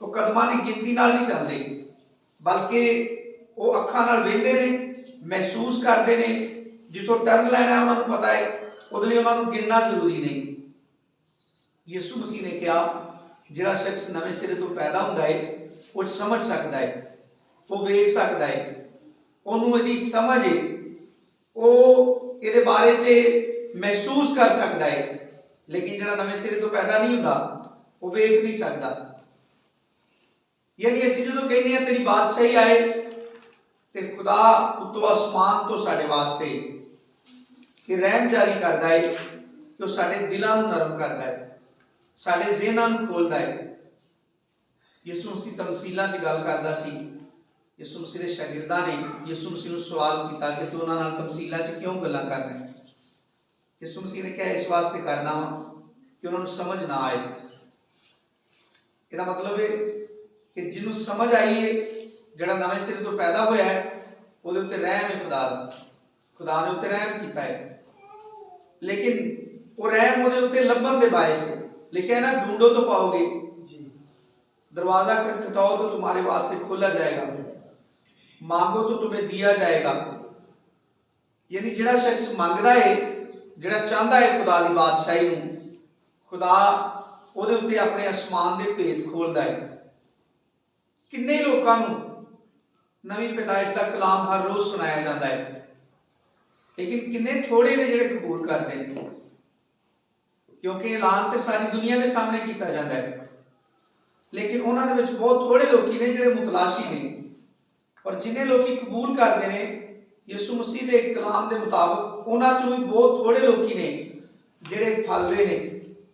वो कदमां की गिनती नाल नहीं चलते, बल्कि वो अखां नाल वेंदे ने, महसूस करते हैं, जितों टर्न लैना है उन्होंने पता है, उहदे लई उन्होंने गिनना जरूरी नहीं। यीशु मसीह ने कहा जिहड़ा शख्स नवें सिरे तो पैदा हुंदा है वो समझ सकता है, वो वेख सकता है, उन्होंने इहदी समझ है, वो इहदे बारे च महसूस कर सकता है। लेकिन जिहड़ा नवें सिरे तो पैदा नहीं हुंदा वो वेख नहीं सकता। यानी असीं जदों कहने आ तेरी बादशाही आए ते खुदा उत्तों आसमान तो साडे वास्ते कि रहम जारी करता है, कि वह साडे दिलां नूं नरम करता है, साडे ज़हनां नूं खोलता है। यीशु मसीह तमसीलां च गल करदा सी। यीशु मसीह दे शागिर्दां ने यीशु मसीह नूं सवाल कीता कि तू उन्हां नाल तमसीलां च क्यों गल्लां करदा है। यीशु मसीह ने कहा इस वास्ते करना कि उन्हां नूं समझ ना आए। इहदा मतलब है कि जिन्हों समझ आई है, जिहड़ा नवें सिरे तो पैदा होया है, ਉਹਦੇ ਉੱਤੇ रहम है खुदा दा, खुदा ने उत्ते रहम कीता है। लेकिन वो रहम ਉਹਦੇ ਉੱਤੇ ਲੱਭਣ ਦੇ बायस है। लिखा है ना, ढूंढो तो पाओगे, दरवाजा खटखटाओ तो तुम्हारे वास्ते खोला जाएगा, मांगो तो तुम्हें दिया जाएगा। यानी जिहड़ा शख्स मंगदा है, जिहड़ा चाहता है खुदा दी बादशाही नूं, खुदा ਉਹਦੇ ਉੱਤੇ अपने आसमान दे भेद खोलदा है। किन्ने लोकां नूं नवीं पैदाइश का कलाम हर रोज सुनाया जाता है, लेकिन किन्ने थोड़े ने जिहड़े कबूल करते हैं, क्योंकि ऐलान तो सारी दुनिया के सामने किया जाता है। लेकिन उन्होंने विच बहुत थोड़े लोग ने जिहड़े मुतलाशी ने, और जिन्हें लोग कबूल करते हैं यीशु मसीह के कलाम के मुताबिक, उन्हां चों भी बहुत थोड़े लोग ने जिहड़े फलदे ने,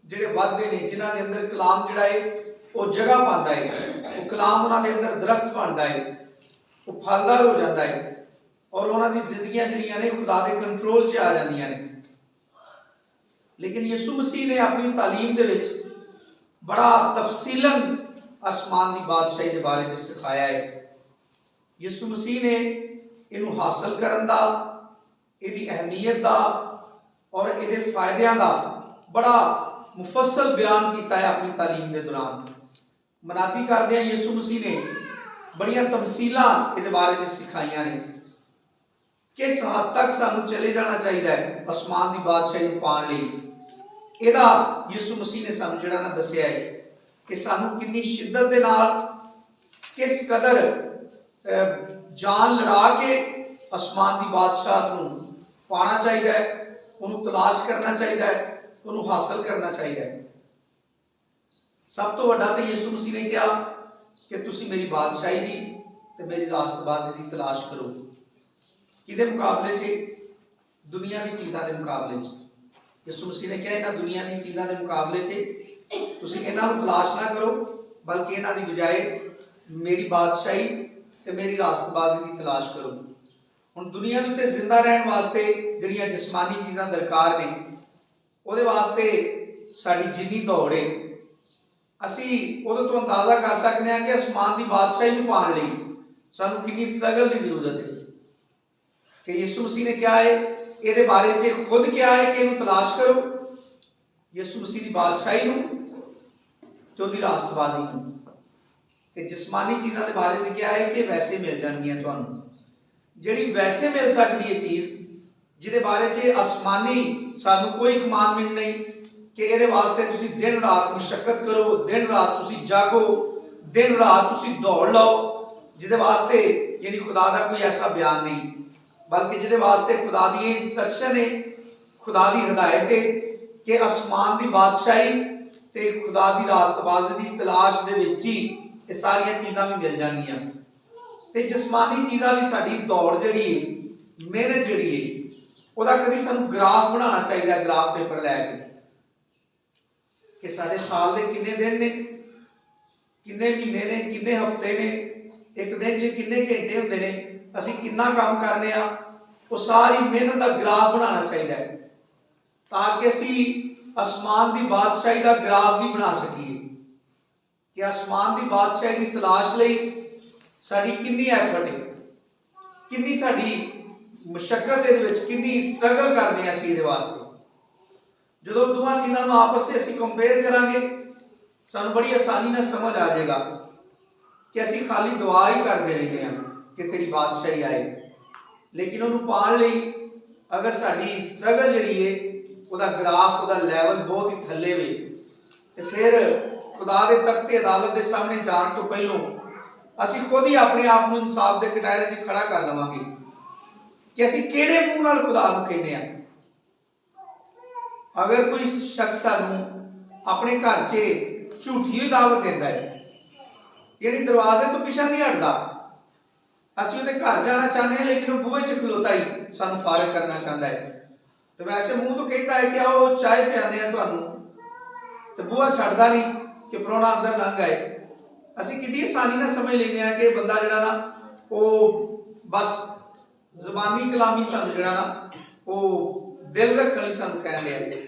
जिहड़े वधदे ने, जिन्हां दे अंदर कलाम जिहड़ा है वो जगह पाता है, वो कलाम उन्हां दे अंदर दरख्त बनता है, वो फलदार हो जाता है, और उन्होंने जिंदगियां जिहड़ियां ने खुदा के कंट्रोल च आ जांदियां ने। लेकिन यीशु मसीह ने अपनी तालीम दे विच बड़ा तफसीलन आसमान की बादशाही के बारे में सिखाया है। यीशु मसीह ने इनू हासिल करन दा, ਇਹਦੀ अहमियत का और ये फायदों का बड़ा मुफस्सल बयान किया है अपनी तालीम के दौरान। मनादी करदे यीशु मसीह ने बड़िया तमसीलां ये बारे सिखाइया ने किस हद तक सानू चले जाना चाहिए आसमान की बादशाही पाने लई। इहदा यीशु मसीह ने सानू जिहड़ा ना दस्सिया है कि सानू कितनी शिद्दत दे नाल किस कदर जान लड़ा के आसमान की बादशाह नू पाना चाहिए, उन्होंने तलाश करना चाहिए, उन्होंने हासिल करना चाहिए। सब तो वड्डा तो यीशु मसीह ने कहा कि तुसी मेरी बादशाही की ते मेरी रास्तबाजी की तलाश करो। किहदे मुकाबले च? दुनिया की चीज़ों के मुकाबले च। यीशु मसीह ने कहा इन्हां दुनिया की चीज़ों के मुकाबले च तुसी इन्हां नूं तलाश ना करो, बल्कि इन्हां दी बजाय मेरी बादशाही ते मेरी रास्तबाजी की तलाश करो। हुण दुनिया के उत्ते जिंदा रहने वास्ते जिहड़ियां जिस्मानी चीज़ां दरकार ने, उहदे वास्ते साडी जिन्नी दौड़ है असी उहदे तो अंदाजा कर सकते हैं कि आसमान की बादशाही नूं पाउण लई सानूं कितनी स्ट्रगल की जरूरत है। कि यीशु मसीह ने क्या है ये बारे च खुद क्या है कि इहनूं तलाश करो, यीशु मसीह की बादशाही नूं ते उहदी रास्तबाजी नूं। ते जिस्मानी चीज़ों के बारे च क्या है कि वैसे मिल जाणगियां तुहानूं, जिहड़ी वैसे मिल सकती है चीज़ जिहदे बारे च आसमानी सानूं कोई कमांडमेंट नहीं कि ये वास्ते तुसी दिन रात मुशक्कत करो, दिन रात तुसी जागो, दिन रात तुसी दौड़ लाओ, जिहदे वास्ते यानी खुदा का कोई ऐसा बयान नहीं, बल्कि जिहदे वास्ते खुदा दी इंस्ट्रक्शन है, खुदा दी हिदायत है कि आसमान की बादशाही ते खुदा दी रास्तबाजी की तलाश दे विच ही ये सारियां चीज़ां भी मिल जाणगियां। ते जिस्मानी चीज़ां लई साडी दौड़ जिहड़ी है, मेहनत जिहड़ी है, ਉਹਦਾ कभी सानू ग्राफ बनाना चाहिए, ग्राफ पेपर लैके कि साढ़े साल के किन्ने दिन ने, किन्ने महीने ने, किन्ने हफ्ते ने, एक दिन च किन्ने घंटे होंदे ने, असीं किन्ना काम करने आ, वो सारी मेहनत का ग्राफ बनाना चाहिए ताकि असीं आसमान की बादशाही का ग्राफ भी बना सकीए कि आसमान की बादशाही की तलाश लई साडी किन्नी एफर्ट है, किन्नी साडी मुशक्कत कितनी स्ट्रगल करते हैं असीं इहदे वास्ते। जो दोवां चीज़ों को आपस से असीं कंपेयर करांगे सानूं बड़ी आसानी नाल समझ आ जाएगा कि असीं खाली दुआ ही करते रहते हैं कि तेरी बादशाही आए, लेकिन उन्होंने पाने लई अगर साडी स्ट्रगल जिहड़ी है उहदा ग्राफ उहदा लैवल बहुत ही थल्ले वे तो फिर खुदा दे तख्ते अदालत के सामने जाण तो पहलों असीं खुद ही अपने आप नूं इंसाफ के कटारे च खड़ा कर लवांगे कि असीं किहड़े मूँह नाल खुदा नूं कहने आ। अगर कोई शख्स सानूं अपने घर च झूठी ही दावत देंदा है, यानी दरवाजे तो पिछा नहीं हटदा, असीं उहदे घर जाना चाहते हैं लेकिन वो बूहे च खलोता ही सानूं फारग करना चाहता है, तो वैसे मुंह तो कहता है कि आओ चाय पियाने आ तुहानूं, तो बूहा छड्डदा नहीं कि परौना अंदर लंघ आए। असीं कितनी आसानी नाल समझ लैंदे आ कि बंदा जिहड़ा ना वो बस ज़बानी कलामी सानूं जिहड़ा ना वो दिल रखण लई सानूं कह रहा है,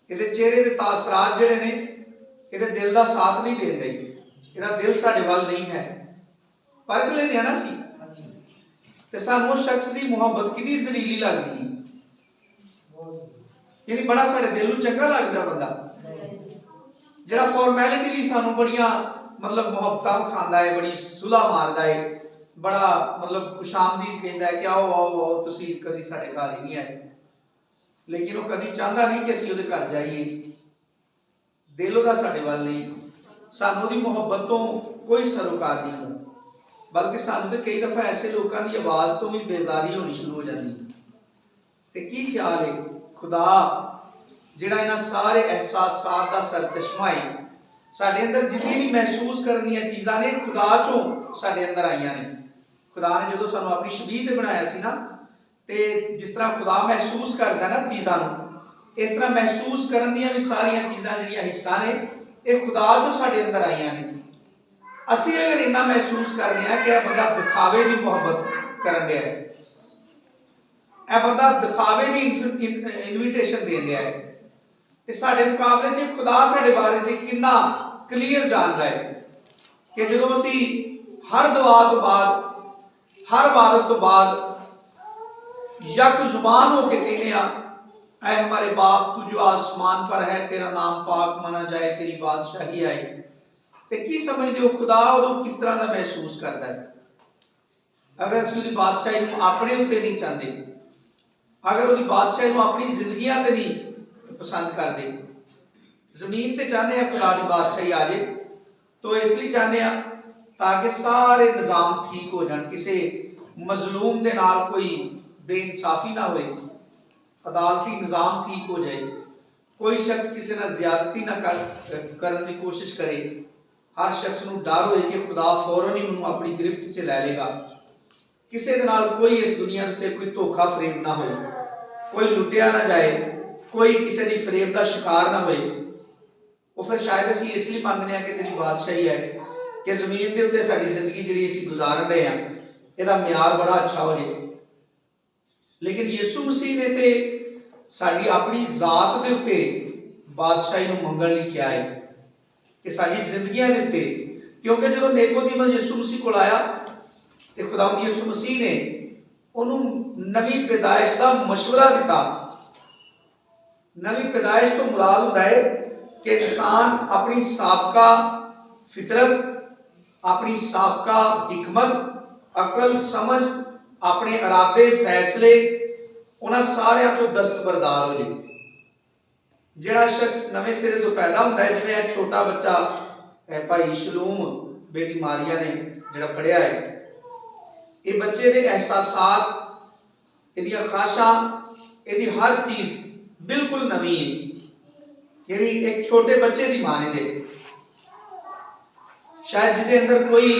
इहदे चेहरे दे तासरात जिहड़े ने इहदे दिल दा साथ नहीं देण दे, इहदा दिल साडे वल नहीं है। परख लैंदे आ ना असीं ते सानूं उस शख्स की मुहब्बत कितनी जरीली लगदी, यानी बड़ा साडे दिल नूं चंगा लगदा बंदा जिहड़ा फॉर्मैलिटी लई सानूं बड़ियां मतलब मुहब्बतां विखांदा है, बड़ी सुलह मारदा है, बड़ा मतलब खुशामदीद कहता है कि आओ आओ आओ तुसी कभी साडे घर ही नहीं आए, लेकिन वो कभी चाहता नहीं कि असीं उहदे घर जाइए, दिल उहदा साडे वल नहीं, सानूं उहदी मुहब्बत तो कोई सरोकार नहीं होता, बल्कि सानूं तो कई दफा ऐसे लोगों की आवाज़ तो भी बेजारी होनी शुरू हो जाती है। तो की ख्याल है खुदा जिहड़ा इन्हां सारे एहसासात दा सरचश्मा है, साडे अंदर जितनी भी महसूस करनी चीज़ां ने खुदा चों साडे अंदर आईयां ने। खुदा ने जो सानूं अपनी शबीह ते बनाया सी ना, ते जिस तरह खुदा महसूस करता ना चीज़ां नूं, इस तरह महसूस करन दियां भी सारियां चीज़ां जिहड़ियां हिस्सा ने ये खुदा जो साडे अंदर आईयां ने। असीं अगर इन्ना महसूस करने हैं कि यह बंदा दिखावे की मुहब्बत करन दिया है, यह बंदा दिखावे की इनविटेशन देन दिया है, ते साडे मुकाबले च खुदा साडे बारे च कितना क्लीयर जानदा है कि जो असीं हर दुआ तो बाद हर इबादत तो बाद यक जुबान होके कहने ऐ हमारे बाप तू जो आसमान पर है तेरा नाम पाक माना जाए तेरी बादशाही आए। ते की समझते हो खुदा उदों किस तरह का महसूस करता है? अगर असं उसकी बादशाही को अपने उत्ते नहीं चाहते, अगर उसकी बादशाही को अपनी जिंदगियां ते नहीं पसंद करते, जमीन ते चाहते हैं खुदा की बादशाही आ जाए, तो इसलिए चाहते हैं ताकि सारे निजाम ठीक हो जाए, किसी मजलूम दे नाल कोई बेइंसाफी ना होए, अदालती निजाम ठीक हो जाए, कोई शख्स किसी ना ज्यादती ना करने की कोशिश करे, हर शख्स को डर होए कि खुदा फौरन ही उन्होंने अपनी गिरफ्त से लै लेगा, किसी दे नाल कोई इस दुनिया उत्ते कोई धोखा फरेब ना होए, कोई लुटिया ना जाए, कोई किसी की फरेब का शिकार ना होए। वो फिर शायद असी इसलिए मांगने कि तेरी बादशाही है कि जमीन के उत्ते साडी जिंदगी जिहड़ी असी गुजार रहे हैं इसका म्यार बड़ा अच्छा हो जाए। लेकिन यीशु मसीह ने ते साडी अपनी जात के उत्ते बादशाही को मंगण लई किया है कि साडी जिंदगियां दे उत्ते, क्योंकि जो निकोदेमुस यीशु मसीह को आया तो खुदावंद यीशु मसीह ने उन्होंने नवी पैदाइश का मशवरा दिता। नवी पैदाइश तो मुराद होता है कि इंसान अपनी साबका फितरत, अपनी साबका हिकमत, अकल, समझ, अपने इरादे, फैसले उन्होंने सारिया तो दस्तबरदार हो जाए। जिहड़ा शख्स नवे सिरे तो पैदा होता है, जिवें एक छोटा बच्चा भाई शलूम बेटी मारिया ने जिहड़ा पढ़िया है, ये बच्चे के एहसासात, इहदियां ख्वाहिशां, इहदी हर चीज बिल्कुल नवी है, यानी एक छोटे बच्चे की माने दे शायद जिहदे अंदर कोई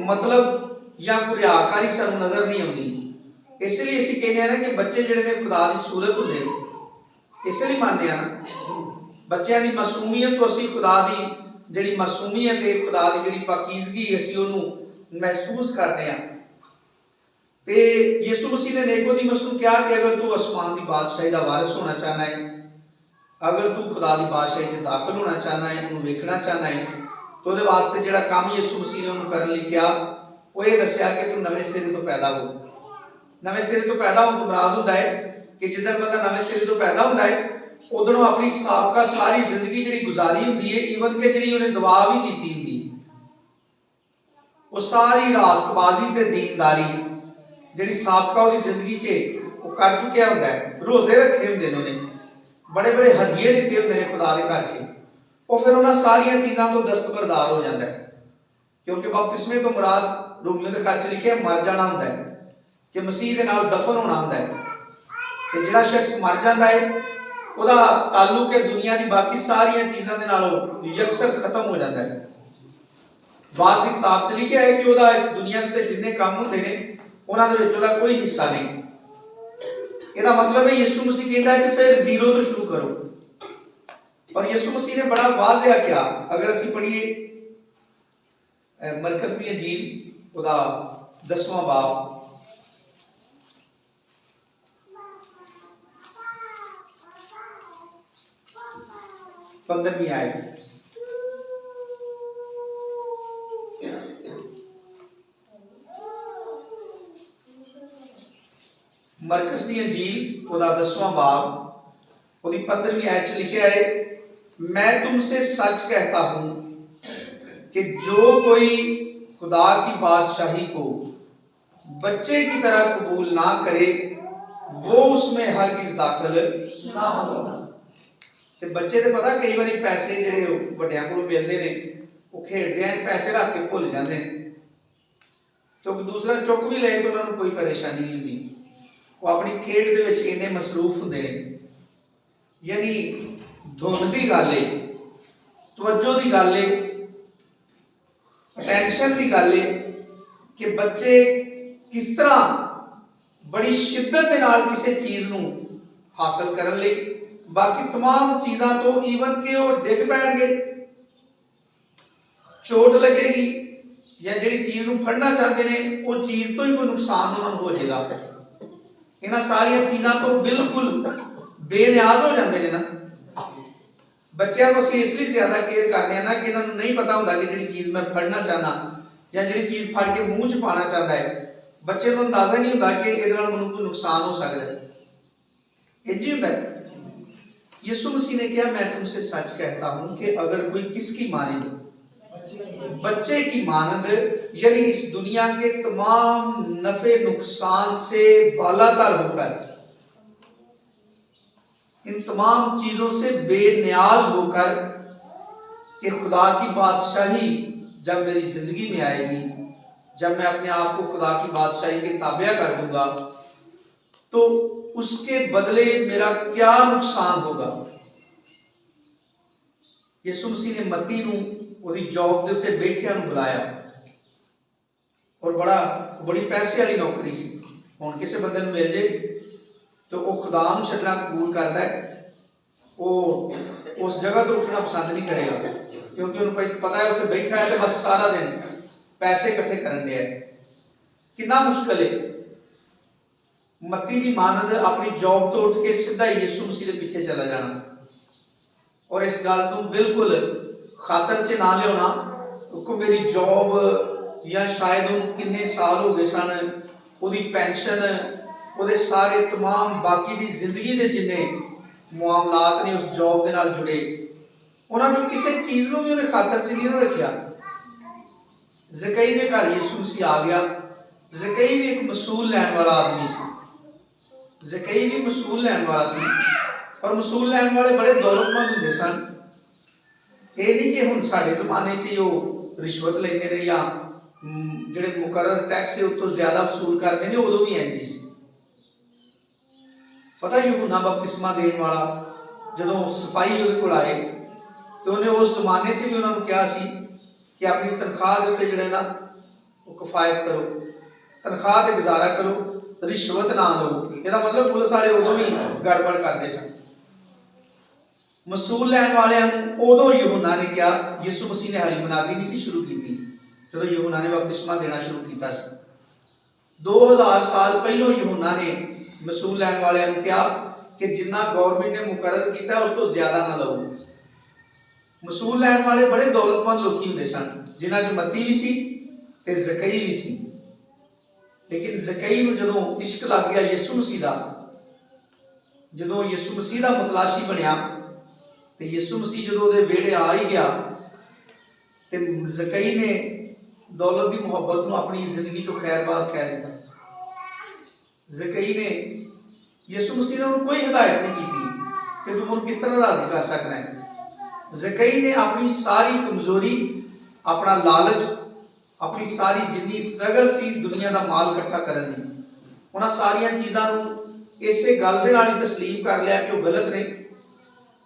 मतलब या कोई रियाकारी सानू नजर नहीं आती। इसलिए असीं कहने ना कि बच्चे जिहड़े ने खुदा की सूरत होंदे ने, इसलिए मानते हैं बच्चों की मासूमियत तो असीं खुदा की जिहड़ी मासूमियत है, खुदा की जिहड़ी पाकीज़गी असीं उहनूं महसूस करते हैं। ते यीशु मसीह ने निकोदेमुस को कहा कि अगर तू आसमान की बादशाही का वारिस होना चाहना है, अगर तू खुदा की बादशाही च दाखिल होना चाहना है, उन्हें वेखना चाहना है, तो उहदे वास्ते जिहड़ा काम यीशु मसीह ने उन्हें करने लई कहा वो ये दस्सिया कि तू नवे सिरे तो पैदा हो। नवे सिरे तो पैदा होने तो मुराद होता है कि जिस बंदा नवे सिरे तो पैदा होता है उदों अपनी साबका सारी जिंदगी जिहड़ी गुजारी होंदी है, ईवन के जिहड़ी उन्हें दुआ भी कीती होंदी है, वो सारी रास्तबाजी ते दीनदारी जिहड़ी साबका उहदी जिंदगी च वो कर चुकिया होंदा है। रोजे रखे होंदे ने, उन्हें बड़े बड़े हदिये दिते होंदे ने खुदा दे घर च, वो फिर उन्हां सारियां चीज़ां तो दस्तबरदार हो जाता है, क्योंकि बपतिस्मे तो मुराद रोमियो के खत च लिखिया मर जाना होंदा है कि मसीह दे नाल दफन होना होंदा है। ते जिहड़ा शख्स मर जाता है उहदा ताल्लुक है दुनिया की बाकी सारियां चीज़ां दे नाल यकसर खत्म हो जाता है। बात की किताब च लिखिया है कि उहदा इस दुनिया ते जिन्ने काम होंदे ने उन्हां दे विच उहदा कोई हिस्सा नहीं। इसका मतलब है यीशु मसीह कहता है कि फिर जीरो तो शुरू करो, और यीशु मसीह ने बड़ा वाज़ेह किया। अगर असीं पढ़िए मरकस दी इंजील उहदा 10वां बाब 15वीं आयत, मरकस दी इंजील उहदा 10वां बाब उहदी 15वीं आयत च लिखिया है, मैं तुमसे सच कहता हूं कि जो कोई खुदा की बादशाही को बच्चे की तरह कबूल ना करे वो उसमें हरगिज़ दाखिल ना होगा। ते बच्चे तो पता कई बार पैसे जिहड़े वड्डियां कोलों मिलदे ने वो खेडदे हैं पैसे रख के भुल जाते हैं, क्योंकि दूसरा चुक भी ले तो उन्होंने कोई परेशानी नहीं होती, वो अपनी खेड दे विच इन्ने मसरूफ होंदे ने। यानी धुन की गल है, तवज्जो की गल है, अटेंशन की गल है कि बच्चे किस तरह बड़ी शिद्दत के नाल किसी चीज़ नूं हासिल करने लई, बाकी तमाम चीज़ां तो ईवन के वो डिग पैणगे, चोट लगेगी, या जिहड़ी चीज़ नूं फड़ना चाहते हैं वो चीज़ तो ही कोई नुकसान उन्होंने हो जाएगा। इन्हां सारियां चीज़ां तो बिल्कुल बेनियाज हो जाते हैं ना। बच्चों को असीं इसलिए ज्यादा केयर करते हैं ना कि इन्होंने नहीं पता होता कि जिहड़ी चीज़ मैं फड़ना चाहना या जिहड़ी चीज़ फड़ के मूँह च पाना चाहता है बच्चे को अंदाजा नहीं होता कि ये कोई नुकसान हो सकता है, इंज ही होता है। यीशु मसीह ने कहा मैं तुमसे सच कहता हूं कि अगर कोई किसकी माने, बच्चे की मानद, यानी इस दुनिया के तमाम नफे नुकसान से बालातर होकर, इन तमाम चीजों से बेनियाज होकर कि खुदा की बादशाही जब मेरी जिंदगी में आएगी, जब मैं अपने आप को खुदा की बादशाही के ताबिया कर दूंगा, तो उसके बदले मेरा क्या नुकसान होगा। यीशु मसीह ने मत्ती नूं ਉਹਦੀ जॉब ਦੇ ਉੱਤੇ ਬੈਠਿਆਂ ਨੂੰ ਬੁਲਾਇਆ, ਔਰ बड़ी पैसे वाली नौकरी सी। ਹੁਣ ਕਿਸੇ ਬੰਦੇ ਨੂੰ ਮਿਲ ਜੇ तो ਉਹ खुदा ਨੂੰ ਛੱਡਣਾ कबूल करता है, ਉਹ उस जगह तो उठना पसंद नहीं करेगा, क्योंकि उन्हें पता है उत्ते बैठा है तो बस सारा दिन पैसे इकट्ठे करन दिया है। कितना मुश्किल है। मत्ती की मानद अपनी जॉब तो उठ के सीधा यीशु मसीह के पीछे चला जाना, और इस गल को बिल्कुल खातर च ना लिया, क्योंकि मेरी जॉब या शायद किन्ने साल हो गए सन, उसकी पेंशन, वो सारे तमाम बाकी की जिंदगी के जिन्ने मामलात ने उस जॉब के नाल जुड़े, उन्होंने किसी चीज़ को भी उन्हें खातर च नहीं रखा। ज़कई के घर यीशु मसीह आ गया। ज़कई भी एक मसूल लैन वाला आदमी सी, ज़कई भी मसूल लैन वाला सी, और मसूल लैन वाले बड़े दौलतमंद होंदे सन। ये नहीं कि हुण साडे ज़माने च वो रिश्वत लेंदे ने या जिहड़े मुकर्रर टैक्स है उस ज्यादा वसूल करते हैं, उदों भी इंज सी। पता यूहन्ना बपतिस्मा देने वाला जदों सिपाही उहदे कोल आए तो उन्हें उस जमाने च भी उन्होंने कहा सी कि अपनी तनख्वाह के उत्ते जिहड़े ना वो किफायत करो, तनख्वाह ते गुजारा करो, रिश्वत ना लो। इसदा मतलब पुलिस वाले उदों भी गड़बड़ करते सन। मसूल लैन वाले उदों यूहन्ना ने क्या, यीशु मसीह ने हाली मनादी नहीं सी शुरू की थी जो यूहन्ना ने बपतिस्मा देना शुरू किया। 2000 साल पहलों यूहन्ना ने मसूल लैन वाले क्या कि जिन्ना गवर्नमेंट ने मुकर्रर किया उस तो ज्यादा ना लो। मसूल लैन वाले बड़े दौलतमंद लोग होंदे सन, जिन्हां च मत्ती भी सी ते ज़कई भी सी। लेकिन ज़कई नूं जदों इश्क लग गया यीशु मसीह दा, जदों यीशु मसीह दा मुतलाशी बनया ते यीशु मसीह जदों उहदे वेड़े आ ही गया ते ज़कई ने दौलत की मुहब्बत नूं अपनी जिंदगी चो खैरबाद कह दिता। ज़कई ने यीशु मसीह ने उन्हें कोई हिदायत नहीं की कि तुम उन्हें किस तरह राजी कर सकना है। ज़कई ने अपनी सारी कमजोरी, अपना लालच, अपनी सारी जिन्नी स्ट्रगल सी दुनिया का माल इकट्ठा करने दी, उन्हें सारिया चीज़ों को इसे गल दे नाल ही तस्लीम कर लिया कि वो गलत ने।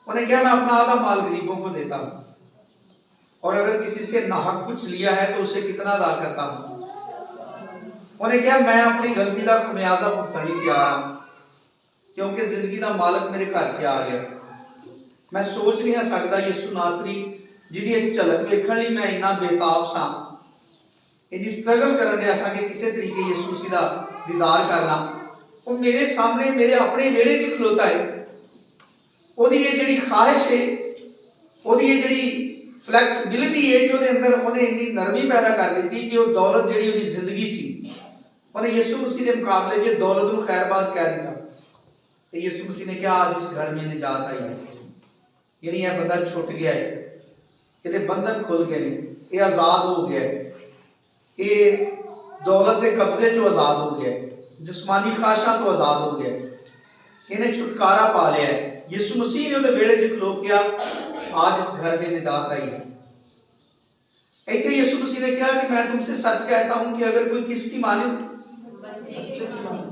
उन्हें कहा मैं अपना आधा माल गरीबों को देता हूँ, और अगर किसी से नाहक कुछ लिया है तो उसे कितना अदा करता हूँ। उन्हें कहा मैं अपनी गलती का खमियाजा भुगतने तैयार हूँ, क्योंकि जिंदगी का मालक मेरे घर से आ गया। मैं सोच नहीं सकता यीशु नासरी जिहदी एक झलक वेखण लई मैं इन्ना बेताब सा, इन्नी स्ट्रगल करन दिया सा कि किसी तरीके यीशु मसीह दा दीदार कर ला। वो मेरे सामने मेरे अपने वेड़े च खलोता है। ओदी ये जिहड़ी ख्वाहिश है, ओदी ये जिहड़ी फ्लैक्सिबिलिटी है कि ਉਹਦੇ अंदर उन्हें इन्नी नरमी पैदा कर दी कि वो दौलत जिहड़ी ਉਹਦੀ जिंदगी सी उन्हें यीशु मसीह के मुकाबले च दौलत को खैरबाद कह दिता। तो यीशु मसीह ने कहा आज इस घर में निजात आई है, यानी यह बंदा छुट गया है, ये बंधन खुल गए ने, ये आजाद हो गया है, ये दौलत के कब्जे चो आजाद हो गया है, जिस्मानी ख्वाहिशां तो आजाद हो गया है, इन्हें छुटकारा पा लिया है। यीशु मसीह ने उहदे वेड़े च खलो गया, आज इस घर में निजात आई है। इतने यीशु मसीह ने कहा कि मैं तुमसे सच कहता हूं कि अगर कोई किसकी माने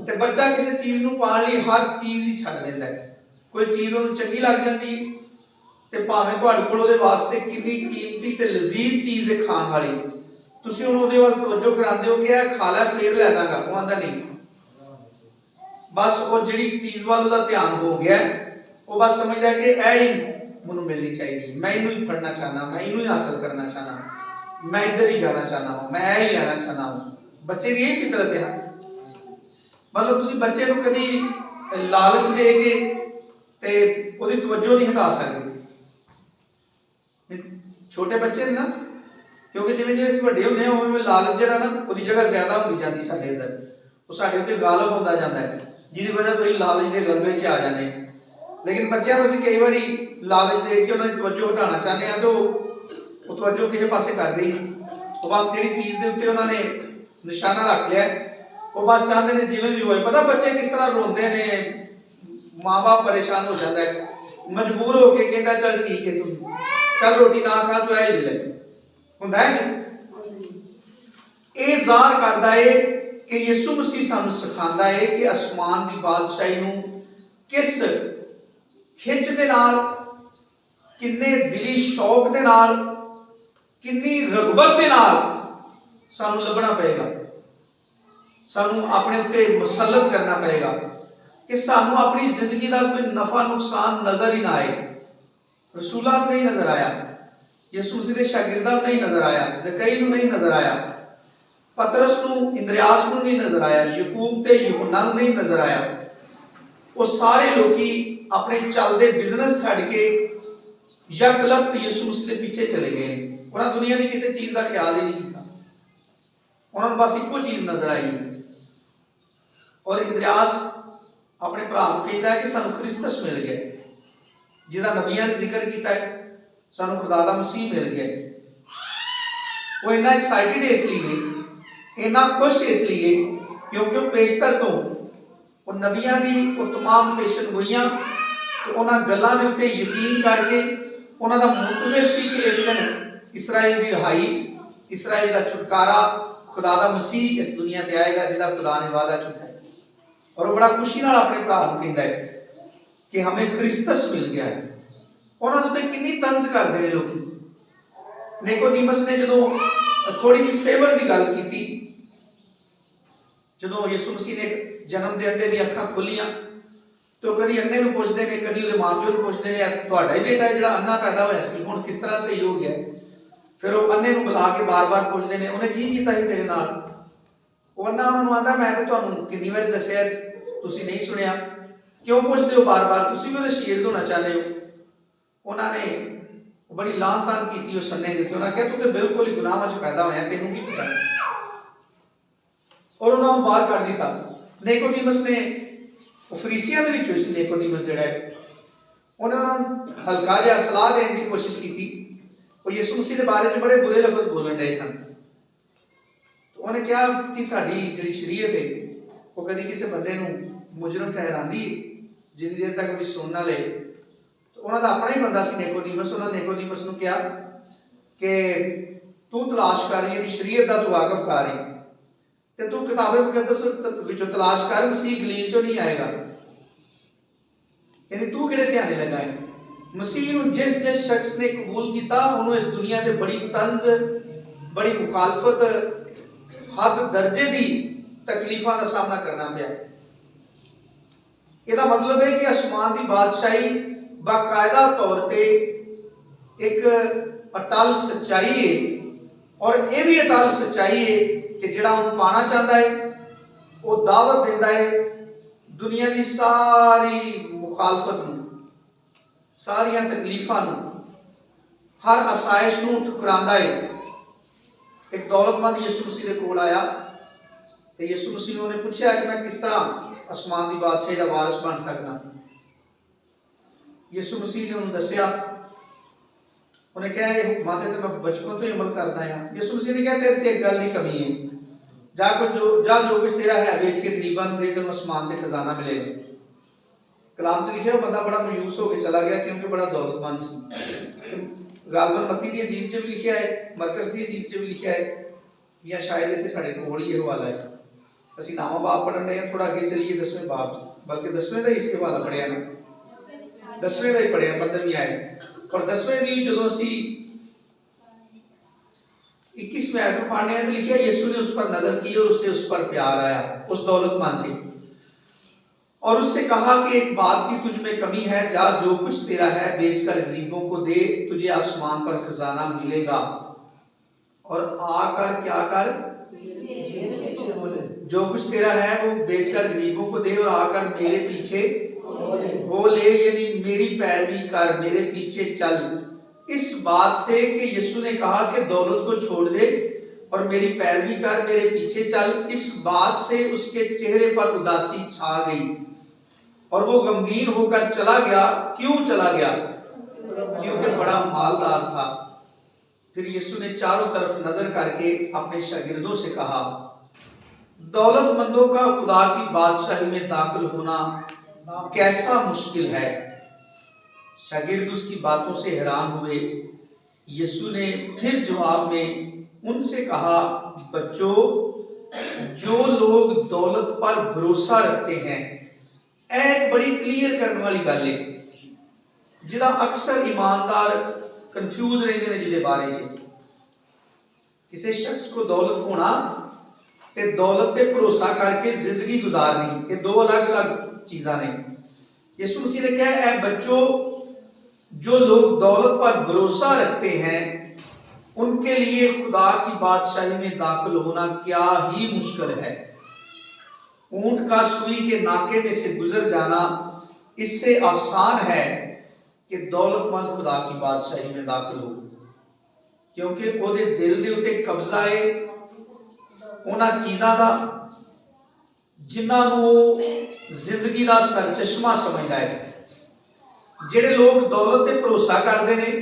ते बच्चा किसी चीज नूं पाण लई हर चीज ही छड्ड दिंदा है। कोई चीज उहनूं चंगी लग जाती ते भावें तुहाडे कोल उहदे वास्ते कितनी कीमती ते लजीज चीज है खाण वाली, तुसीं उहनूं उहदे वल तवज्जो करांदे हो कि यह खा लै फिर लै दांगा, वो आंदा नहीं। बस वो जिहड़ी चीज वाल उहदा ध्यान हो गया, वो बस समझदा है कि यह ही मैनूं मिलनी चाहिए, मैं इनू ही फड़ना चाहना, मैं इनू ही हासिल करना चाहना, मैं इधर ही जाना चाहना हूं, मैं यह ही लेना चाहना हूं। बच्चे की यही फितरत है ना। मतलब तुसी बच्चे को कभी लालच दे के ते ओदी तवज्जो नहीं हटा सकते। छोटे बच्चे ना, क्योंकि जिवें जिवें वड्डे होंदे उवें लालच जिहड़ा ना ओदी जगह ज्यादा होंदी जाती साडे अंदर। वो साडे उत्ते गालिब होंदा जांदा है, जिहदी वजह तो ही लालच के गलबे च आ जाने। लेकिन बच्चों को कई बार लालच दे के उन्होंने तवज्जो हटाना चाहते हैं तो वो तवज्जो किसी पासे करते ही नहीं। वो बस जी चीज़ के उत्ते उन्होंने निशाना रख लिया, वो बस चाहते हैं जिवें भी होए। पता बच्चे किस तरह रोंदे ने, माँ बाप परेशान हो जाता है, मजबूर होके कहता चल ठीक है तू चल रोटी ना खा तू ऐ ले हुंदा है। ये ज़ाहिर करता है कि यीशु मसीह सानू सिखांदा है कि आसमान की बादशाही नूं किस खिच दे नाल, किन्ने दिली शौक दे नाल, किन्नी रगबत दे नाल सानू लभना पएगा, सानू अपने उत्ते मुसल्लत करना पएगा कि सानू अपनी जिंदगी का कोई नफा नुकसान नजर ही ना आए। रसूलां नूं नहीं नजर आया, यीशु मसीह के शागिर्दां नूं नहीं नजर आया, ज़कई नूं नहीं नजर आया, पतरस नूं इंद्रियास नूं नहीं नजर आया, यकूब ते यूहन्ना नूं नहीं नजर आया। वो सारे लोग अपने चलते बिजनेस छड़ के यकलख्त यीशु मसीह के पीछे चले गए। उन्होंने दुनिया की किसी चीज का ख्याल ही नहीं किया, उन्होंने बस एको चीज नजर आई। और इंद्रियास अपने भरा को कहता है कि सानू क्रिस्तस मिल गया, जिसका नबियां ने जिक्र किया है, सानू खुदा दा मसीह मिल गया। वो इन्ना एक्साइटेड इसलिए, इन्ना खुश इसलिए क्योंकि वो पेशतर तो वो नबियां दी वो तमाम पेशन गोइयां तो उन्होंने गल्लां दे उत्ते यकीन करके उन्होंने मुंतज़िर सी कि एक दिन इसराइल की रिहाई, इसराइल का छुटकारा, खुदा दा मसीह इस दुनिया ते आएगा जिसका खुदा ने वादा किया है। और वो बड़ा खुशी नाल अपने भरा को कहता है कि हमें क्रिस्तस मिल गया है। उन्होंने उत्ते कितनी तंज करते हैं लोग। निकोदेमुस ने जो थोड़ी जी फेवर की गल की, जो यीशु मसीह ने जन्म देंदे दी अखां खोलियां तो कभी अन्ने नूं पुछदे ने, कभी उहदे मां प्यो नूं पुछदे ने, तुहाडा ही बेटा है जिहड़ा अन्ना पैदा होया सी, हुण किस तरह सही हो गया। फिर वो अन्ने नूं बुला के बार बार पुछदे ने, उन्हें की कीता सी तेरे नाल। वो अन्ना उन्होंने आंदा मैं तो तुहानूं कितनी बार दस्सिया तुसीं नहीं सुनिया, क्यों पुछदे हो बार बार, तुसीं भी उहदे शरीर होना चाहते हो। उन्होंने बड़ी लान तान की उस अन्ने दी, उन्होंने कहा तू तो बिल्कुल ही गुनाह च पैदा होया, तेनों की पता। और उन्होंने बाहर कढ़ दिता। निकोदेमुस ने फरीसियां दे विचों इस निकोदेमुस जिहड़ा है उन्होंने हल्का जिहा सलाह देने की कोशिश की। वो यीशु मसीह के बारे में बड़े बुरे लफ्ज बोलन डे सन। तो उन्हें कहा कि साडी जिहड़ी शरीयत है वो कभी किसी बंदे नूं मुजरम ठहरांदी है जिन्नी देर तक वो सुन ना ले। तो उन्होंने अपना ही बंदा सी निकोदेमुस। उन्होंने निकोदेमुस नूं कहा कि तू तलाश कर, यानी शरीयत दा तू वाकफ कर रही ते तू किताबे मुकद्दस विचों तलाश कर, मसीह गलील चों नहीं आएगा। यानी तू किहड़े ध्याने लगा है। मसीह नूं जिस जिस शख्स ने कबूल किया उन्होंने इस दुनिया से बड़ी तंज, बड़ी मुखालफत, हद दर्जे की तकलीफों का सामना करना पिया। इसका मतलब है कि आसमान की बादशाही बाकायदा तौर पर एक अटल सच्चाई है। और यह भी अटल सच्चाई है कि जिहड़ा उन्हें पाना चाहता है वो दावत देता है दुनिया की सारी मुखालफत, सारिया तकलीफों, हर आसाइश नूं ठुकरांदा है। एक दौलतमंद यीशु मसीह के कोल आया तो यीशु मसीह ने उन्हें पूछा कि मैं किस तरह आसमान की बादशाही का वारिस बन सकना। यीशु मसीह ने उन्हें दस्या, उन्हें कहा ये हुक्मां ते मैं बचपन तो ही अमल करता हाँ। यीशु मसीह ने कहा तेरे से एक गल की कमी है, जा जो कुछ तेरा है बेच के गरीबां दे, तेन आसमान से खजाना मिलेगा। कलाम च लिखा बंदा बड़ा मायूस होकर चला गया क्योंकि बड़ा दौलतमंद सी। गालबन मत्ती दी इंजील च भी लिखा है, मरकस दी इंजील च भी लिखा है, या शायद इतने साढ़े कोल ही हवाला है। असीं नवां बाब पढ़न रहे हैं, थोड़ा अगे चलिए 10वें बाब च, बल्कि 10वें का ही इस हवाला पढ़िया ना, 10वें का ही पढ़िया 15वीं आए। और 10वें की जो असी 21वें आयत में पढ़ने हैं तो लिखा यीशु ने उस पर नजर की और उससे उस पर प्यार आया, उस दौलतमंद की, और उससे कहा कि एक बात की तुझ में कमी है, जा जो कुछ तेरा है बेचकर गरीबों को दे, तुझे आसमान पर खजाना मिलेगा। और आकर क्या कर, जो कुछ तेरा है वो बेचकर गरीबों को दे और आकर मेरे पीछे हो ले, यानी मेरी पैरवी कर, मेरे पीछे चल। इस बात से कि यीशु ने कहा कि दौलत को छोड़ दे और मेरी पैरवी कर, मेरे पीछे चल। इस बात से उसके चेहरे पर उदासी छा गई और वो गमगीन होकर चला गया। क्यों चला गया? क्योंकि बड़ा मालदार था। फिर यीशु ने चारों तरफ नजर करके अपने शागिर्दों से कहा, दौलतमंदों का खुदा की बादशाही में दाखिल होना कैसा मुश्किल है। शागिर्द उसकी बातों से हैरान हुए। यीशु ने फिर जवाब में उनसे कहा, बच्चों, जो लोग दौलत पर भरोसा रखते हैं, एक बड़ी क्लियर करने वाली गल है जिदा अक्सर ईमानदार कंफ्यूज रहते हैं, जिदे बारे च किसी शख्स को दौलत होना ते दौलत पे भरोसा करके जिंदगी गुजारनी, ये दो अलग अलग चीज़ां ने। यीशु मसीह ने कहा, है बच्चों, जो लोग दौलत पर भरोसा रखते हैं उनके लिए खुदा की बादशाही में दाखिल होना क्या ही मुश्किल है। ऊंट का सुई के नाके में से गुजर जाना इससे आसान है कि दौलतमंद खुदा की बादशाही में दाखिल हो, क्योंकि ओदे दिल दे उत्ते कब्जा है उन्हां चीज़ां दा जिन्हां नूं जिंदगी दा सरचश्मा समझदा है। जिहड़े लोग दौलत ते भरोसा करते हैं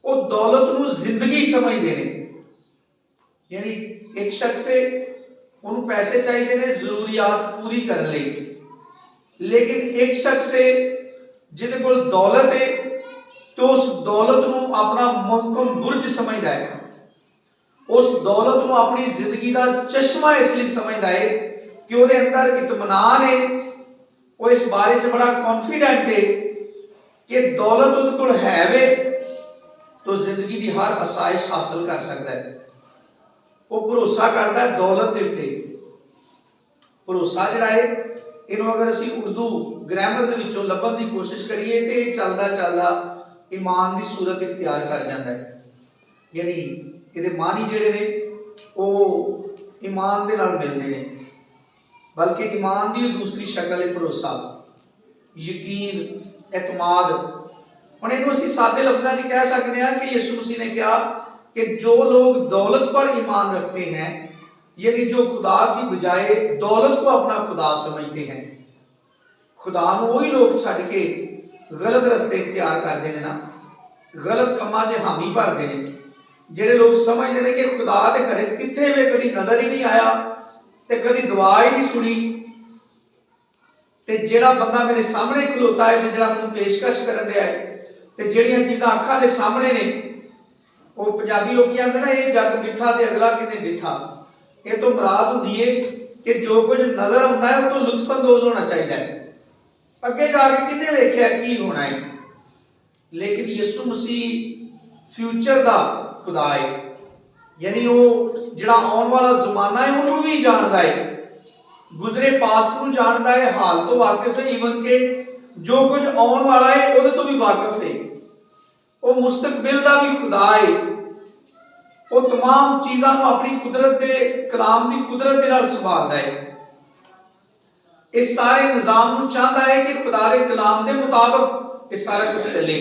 वो दौलत नूं जिंदगी समझते हैं। यानी एक शख्स से उन्होंने पैसे चाहिए ने जरूरियात पूरी करने लई, लेकिन एक शख्स से जिहदे कोल दौलत है तो उस दौलत नूं अपना महकम बुर्ज समझदा है, उस दौलत नूं अपनी जिंदगी का चश्मा इसलिए समझदा है कि उसके अंदर इत्मीनान है। वो इस बारे च बड़ा कॉन्फिडेंट है कि दौलत उसदे कोल है वे तो जिंदगी की हर आसाइश हासिल कर सकता है। वो भरोसा करता है दौलत के उत्ते। भरोसा जिहड़ा है इन्हों अगर असी उर्दू ग्रामर दे विचों लभण की कोशिश करिए तो ये चलदा चलदा ईमान की सूरत इख्तियार कर जाता है। यानी ये मानी जिहड़े ने वो ईमान दे नाल मिलदे ने, बल्कि ईमान की दूसरी शक्ल है भरोसा, यकीन, एतमाद। हुण इहनूं असीं सादे लफ्ज़ां च कह सकते हैं कि यीशु मसीह ने कहा कि जो लोग दौलत पर ईमान रखते हैं, यानी जो खुदा की बजाय दौलत को अपना खुदा समझते हैं, खुदा नूं वही लोग छड्ड के गलत रस्ते इख्तियार करते हैं ना, गलत कामां 'च हामी भरते हैं। जिहड़े लोग समझते हैं कि खुदा दे घरे कित्थे वे कभी नज़र ही नहीं आया ते कभी दुआ ही नहीं सुनी, ते जिहड़ा बंदा मेरे सामने खलोता है ते जिहड़ा मैनूं पेशकश करन दिया है ते जिहड़ियां चीज़ां अखां दे सामने ने, वो पंजाबी लोग कहते हैं ना, ये जग मिठा ते अगला किन्ने डिठा। ये तो मुराद होंदी है कि जो कुछ नजर आता है वो तो लुत्फअंदोज होना चाहिए, अगे जाके किन्ने वेख्या की होना है। लेकिन यीशु मसीह फ्यूचर का खुदा है, यानी वो जिहड़ा आने वाला जमाना है उन्होंने भी जानता है, गुजरे पास्ट को जानता है, हाल तो वाकिफ है, इवन के जो कुछ आने वाला है वो तो भी वाकिफ है। वो मुस्तकबिल का भी खुदा है, वो तमाम चीज़ों को अपनी कुदरत के कलाम की कुदरत के नाल संभालता है। इस सारे निजाम को चाहता है कि खुदा के कलाम के मुताबिक ये सारा कुछ चले,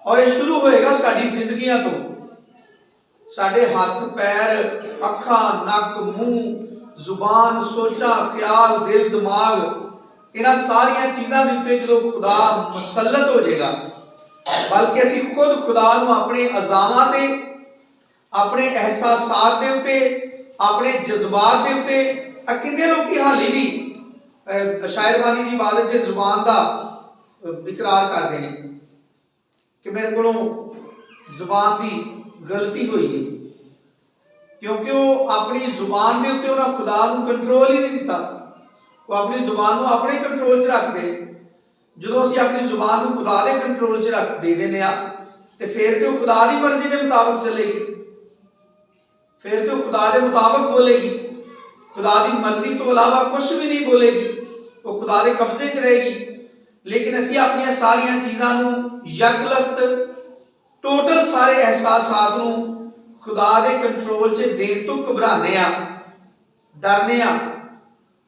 और ये शुरू होएगा साडी जिंदगियां तो। साडे हाथ पैर, अखां, नक, मुंह, जुबान, सोचा, ख्याल, दिल, दिमाग, इन्हां सारियां चीज़ों के उत्ते जो खुदा मुसल्लत हो जाएगा, बल्कि असी खुद खुदा नूं अपने अज़ामां ते, अपने एहसासात दे उत्ते, अपने जज्बात दे उत्ते, किन्ने लोग हाली भी शायरबानी की इबादत च जुबान का इकरार करते हैं कि मेरे को जुबान की गलती हुई है, क्योंकि वो अपनी जुबान के उत्ते उन्हें खुदा नूं कंट्रोल ही नहीं दिता। वो अपनी जुबान को अपने कंट्रोल च रखते। जो असी अपनी जुबान को खुदा के कंट्रोल च रख दे देने तो फिर तो खुदा की मर्जी के मुताबिक चलेगी, फिर तो खुदा के मुताबिक बोलेगी, खुदा की मर्जी तो अलावा कुछ भी नहीं बोलेगी, वो खुदा के कब्जे च रहेगी। लेकिन असी अपन सारिया चीज़ों यकलख्त टोटल सारे एहसासात नूं खुदा के कंट्रोल च देण तो घबराने, डरने।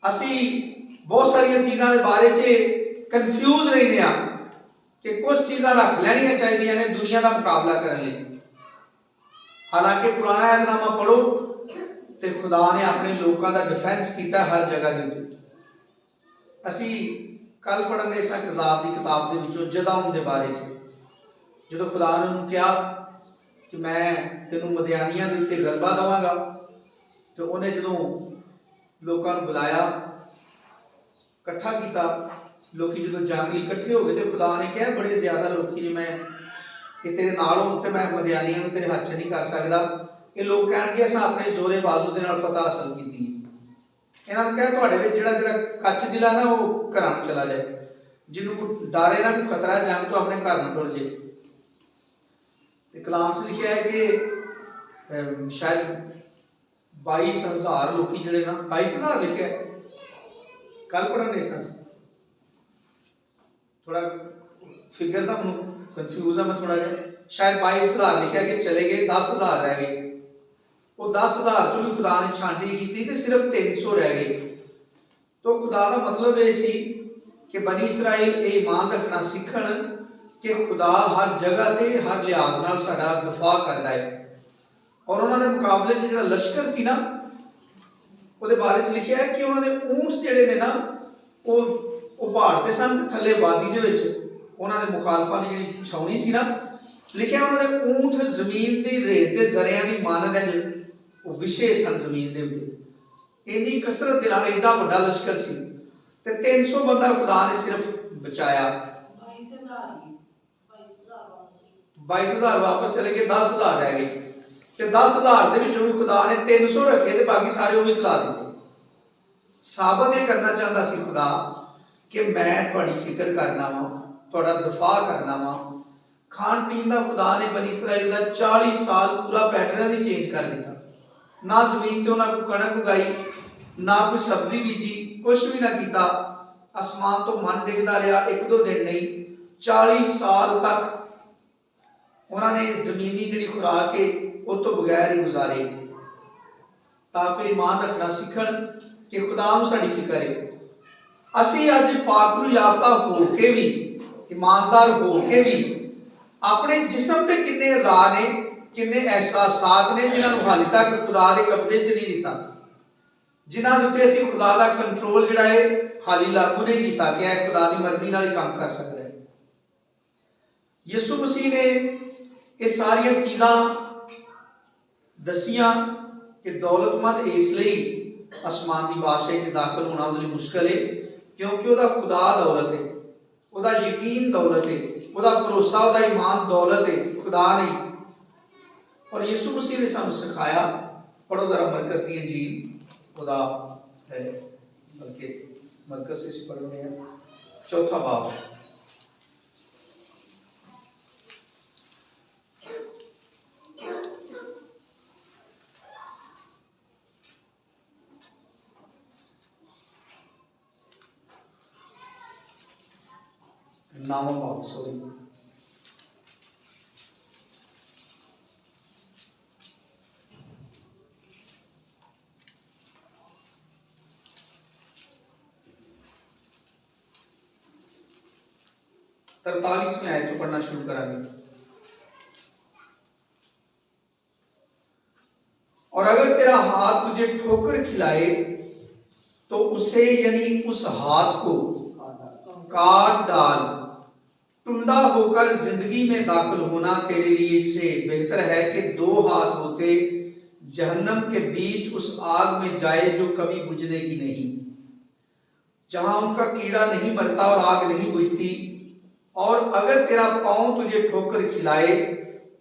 असी बहुत सारिया चीज़ों के बारे च कन्फ्यूज रहने कि कुछ चीज़ां रख लैनियां चाहिए ने दुनिया का मुकाबला करने। हालांकि पुराना ऐतनामा पढ़ो तो खुदा ने अपने लोगों का डिफेंस किया हर जगह के उत्ते। असी कल पढ़ने इस कज़ाब की किताब के विचों जदाउन के बारे जो खुदा ने उन्होंने कहा कि मैं तेनों मदियानियां के उत्ते गलबा देवांगा, तो उन्हें जो लोगों को बुलाया इकट्ठा किया, लोग जो जंग लई इकट्ठे हो गए तो खुदा ने कहा बड़े ज्यादा लोग ने मैं ये तेरे नाल होण ते मैं मदियानियां तेरे हाथ च नहीं कर सकता। ये लोग कह अस अपने जोरे बाजू के नाल फतह हासिल की। इन्होंने कहा तुहाडे विच जिहड़ा जिहड़ा कच्च दिल है ना वो घरां नूं चला जाए, जिन्हों कोई डर है ना कोई खतरा है जंग तो अपने घर में टुर जाए। कलाम च लिखा है कि शायद 22,000 लोग जिहड़े ना 22,000 लिखा है, कल पढ़ने थोड़ा फिगर का मैं कंफ्यूज है, मैं थोड़ा जहा शायद 22,000 लिखा कि चले गए 10,000 रह गए। वो 10,000 चो भी खुदा ने छांटी की तो सिर्फ 300 रह गए। तो खुदा का मतलब ये सी कि बनी इसराइल ये ईमान रखना सीखण कि खुदा हर जगह ते हर लिहाज नाल साडा दफा करता है। और उन्होंने मुकाबले से जो लश्कर सी ना वो बारे च लिखा है कि उन्होंने ऊंट जिहड़े ने ना वो पहाड़ ते सन ते थल्ले वादी दे विच उन्होंने मुखालफा की जी छावनी सी ना, लिखा उन्होंने ऊंट जमीन की रेत के जरिया की मानद है जो विशे सन जमीन के उत्ते। इन्नी कसरत के नाल एडा वड्डा लश्कर सी ते 300 बंदा खुदा ने सिर्फ बचाया। 22,000 वापस चले गए, 10,000 रह गए। ते 10,000 दे विचों भी खुदा ने 300 रखे ते बाकी सारे वो भी खिला दिते। साबित ये करना चाहता सी खुदा कि मैं तुहाडी फिक्र करना वा, तुहाडा दफा करना वा। खान पीन का खुदा ने बनी इसराइल का 40 साल पूरा पैटर्न ही चेंज कर दिया। ना जमीन तो ना कोई कणक उगाई, ना कोई सब्जी बीजी, कुछ भी ना किया। आसमान तो मन डिगदा रहा, 1-2 दिन नहीं, 40 साल तक उन्होंने जमीनी जी खुराक है वो तो बगैर ही गुजारे, ताकि ईमान रखना सीखण कि खुदा नूं साडी फिक्र है। असी अज पाक याफ्ता होके भी, ईमानदार होके भी अपने जिस्म ते किन्ने अज़ा ने, किन्ने एहसासात ने जिन्होंने हाले तक खुदा के कब्जे च नहीं दिता, जिन्होंने उत्ते असी खुदा का कंट्रोल जिहड़ा है हाली लागू नहीं किया कि यह खुदा की मर्जी नाल ही काम कर सकता है। यीशु मसीह ने ये सारिया चीज़ां दसियां कि दौलतमंद इसलिए आसमान की बादशाही च दाखिल होना उसके लिए मुश्किल है, क्योंकि वह खुदा दौलत है, वह यकीन दौलत है, वह भरोसा वह ईमान दौलत है, खुदा नहीं। और यीशु मसीह ने सानू सिखाया, पढ़ो जरा मरकस की इंजील, खुदा है बल्कि मरकस से पढ़ने हैं 4 बाब। नाम बाब सॉरी, में आयत तो पढ़ना शुरू करांगे। और अगर तेरा हाथ तुझे ठोकर खिलाए तो उसे यानी उस हाथ को काट डाल। टुंडा होकर जिंदगी में दाखिल होना तेरे लिए इससे बेहतर है कि 2 हाथ होते जहन्नम के बीच उस आग में जाए जो कभी बुझने की नहीं, जहां उनका कीड़ा नहीं मरता और आग नहीं बुझती। और अगर तेरा पांव तुझे ठोकर खिलाए